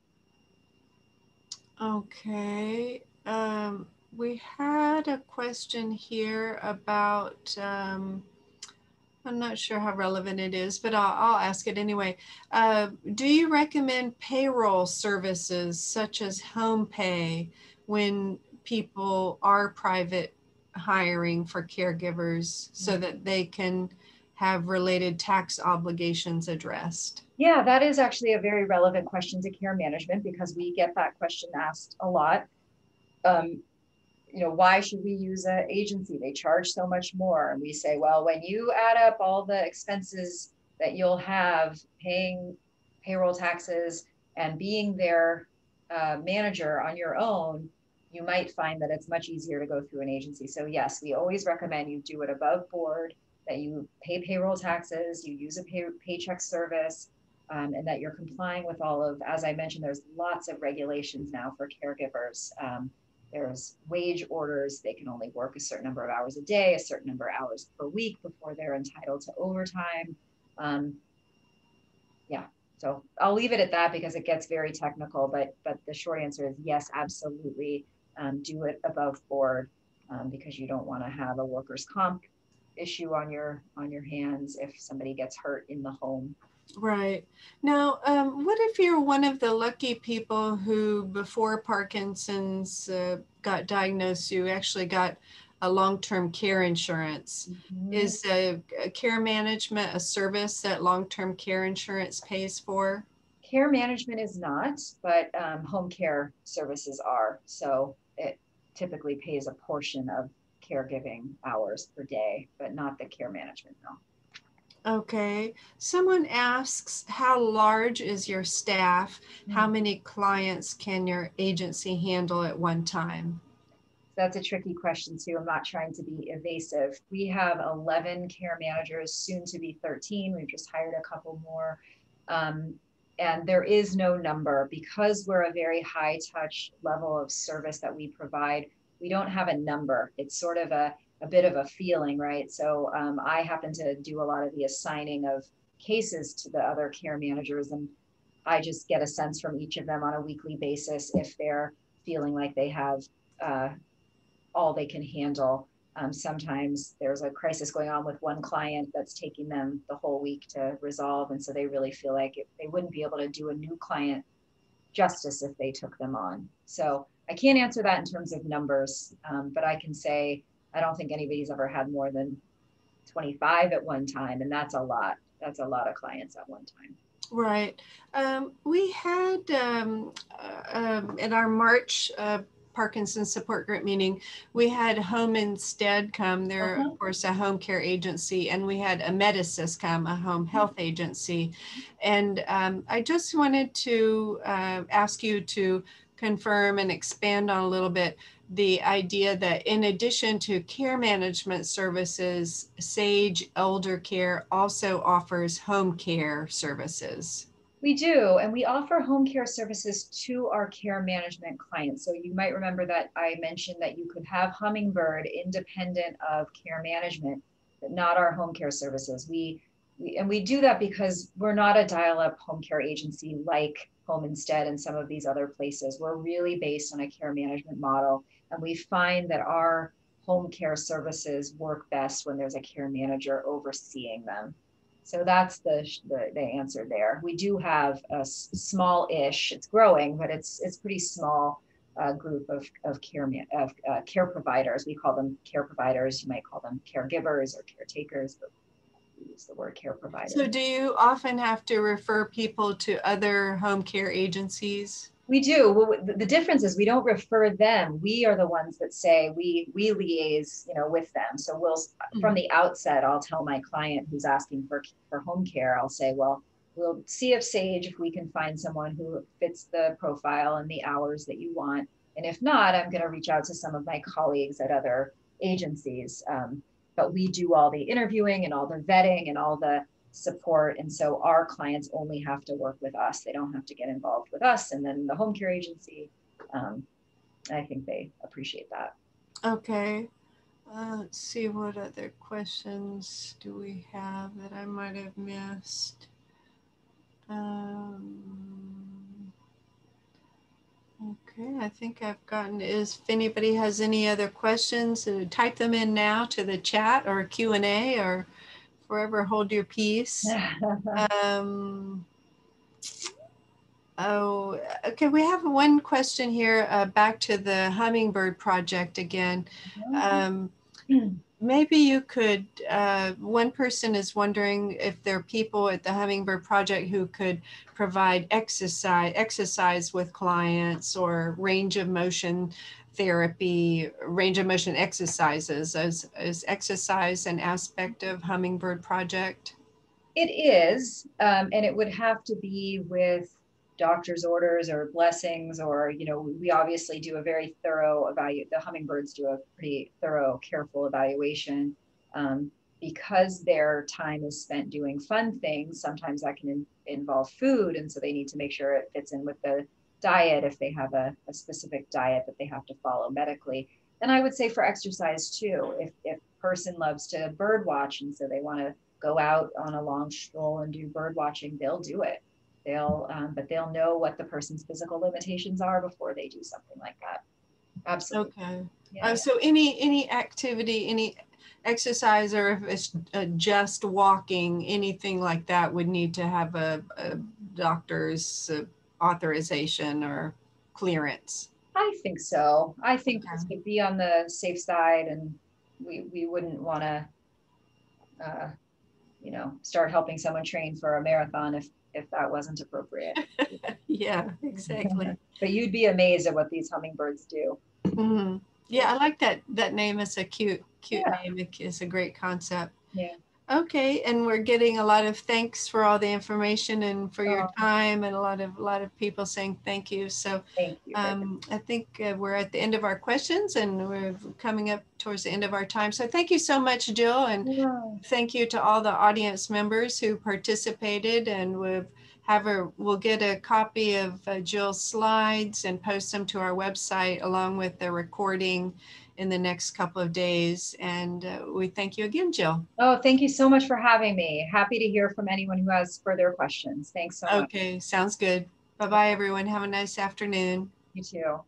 Okay. We had a question here about, I'm not sure how relevant it is, but I'll ask it anyway. Do you recommend payroll services such as home pay when people are private hiring for caregivers so that they can have related tax obligations addressed? Yeah, that is actually a very relevant question to care management, because we get that question asked a lot. Why should we use an agency? They charge so much more. And we say, well, when you add up all the expenses that you'll have paying payroll taxes and being their manager on your own, you might find that it's much easier to go through an agency. So yes, we always recommend you do it above board, that you pay payroll taxes, you use a paycheck service, and that you're complying with all of, as I mentioned, there's lots of regulations now for caregivers. There's wage orders. They can only work a certain number of hours a day, a certain number of hours per week before they're entitled to overtime. Yeah, so I'll leave it at that because it gets very technical, but the short answer is yes, absolutely. Do it above board because you don't want to have a workers' comp issue on your hands if somebody gets hurt in the home. Right. Now, what if you're one of the lucky people who, before Parkinson's got diagnosed, you actually got a long-term care insurance? Mm-hmm. Is care management a service that long-term care insurance pays for? Care management is not, but home care services are. So it typically pays a portion of caregiving hours per day, but not the care management, no. Okay. Someone asks, how large is your staff? How many clients can your agency handle at one time? That's a tricky question too. I'm not trying to be evasive. We have 11 care managers, soon to be 13. We've just hired a couple more. And there is no number because we're a very high touch level of service that we provide. We don't have a number. It's sort of a bit of a feeling, right? So I happen to do a lot of the assigning of cases to the other care managers, and I just get a sense from each of them on a weekly basis if they're feeling like they have all they can handle. Sometimes there's a crisis going on with one client that's taking them the whole week to resolve. And so they really feel like they wouldn't be able to do a new client justice if they took them on. So I can't answer that in terms of numbers, but I can say, I don't think anybody's ever had more than 25 at one time. And that's a lot. That's a lot of clients at one time. Right. We had in our March Parkinson's support group meeting, we had Home Instead come. They're, of course, a home care agency, and we had Amedisys come, a home health agency. And I just wanted to ask you to confirm and expand on a little bit the idea that in addition to care management services, Sage Eldercare also offers home care services. We do, and we offer home care services to our care management clients. So you might remember that I mentioned that you could have Hummingbird independent of care management, but not our home care services. We do that because we're not a dial-up home care agency like Home Instead and some of these other places. We're really based on a care management model, and we find that our home care services work best when there's a care manager overseeing them. So that's the answer there. We do have a small-ish, it's growing, but it's pretty small group of care providers. We call them care providers. You might call them caregivers or caretakers, but we use the word care provider. So do you often have to refer people to other home care agencies? We do. Well, the difference is we don't refer them. We are the ones that say we liaise, with them. So from the outset, I'll tell my client who's asking for home care, I'll say, well, we'll see if we can find someone who fits the profile and the hours that you want. And if not, I'm going to reach out to some of my colleagues at other agencies. But we do all the interviewing and all the vetting and all the support. And so our clients only have to work with us. They don't have to get involved with us. And then the home care agency, I think they appreciate that. Okay. Let's see, what other questions do we have that I might have missed? Okay, I think I've gotten, if anybody has any other questions, type them in now to the chat or Q&A or forever hold your peace. Okay, we have one question here back to the Hummingbird project again. Maybe you could, one person is wondering if there are people at the Hummingbird project who could provide exercise with clients or range of motion therapy, range of motion exercises. Is exercise an aspect of Hummingbird project? It is, and it would have to be with doctor's orders or blessings, or, we obviously do a very thorough the hummingbirds do a pretty thorough, careful evaluation. Because their time is spent doing fun things, sometimes that can involve food. And so they need to make sure it fits in with the diet if they have a specific diet that they have to follow medically. And I would say for exercise too, if a person loves to bird watch and so they want to go out on a long stroll and do bird watching, they'll do it. But they'll know what the person's physical limitations are before they do something like that. Absolutely. Okay. Yeah. So any activity, any exercise or if it's just walking, anything like that would need to have a doctor's authorization or clearance. I think so. I think Okay. just to be on the safe side, and we wouldn't want to, you know, start helping someone train for a marathon if that wasn't appropriate. Yeah, exactly. But you'd be amazed at what these hummingbirds do. Mm-hmm. Yeah, I like that name. It's a cute Yeah. name. It's a great concept. Yeah. Okay, and we're getting a lot of thanks for all the information and for your Oh, time, and a lot of people saying thank you. So thank you. I think we're at the end of our questions, and we're coming up towards the end of our time. So thank you so much, Jill, and Yeah. thank you to all the audience members who participated. And we'll get a copy of Jill's slides and post them to our website along with the recording in the next couple of days. And we thank you again, Jill. Oh, thank you so much for having me. Happy to hear from anyone who has further questions. Thanks so much. Okay, sounds good. Bye-bye, everyone. Have a nice afternoon. You too.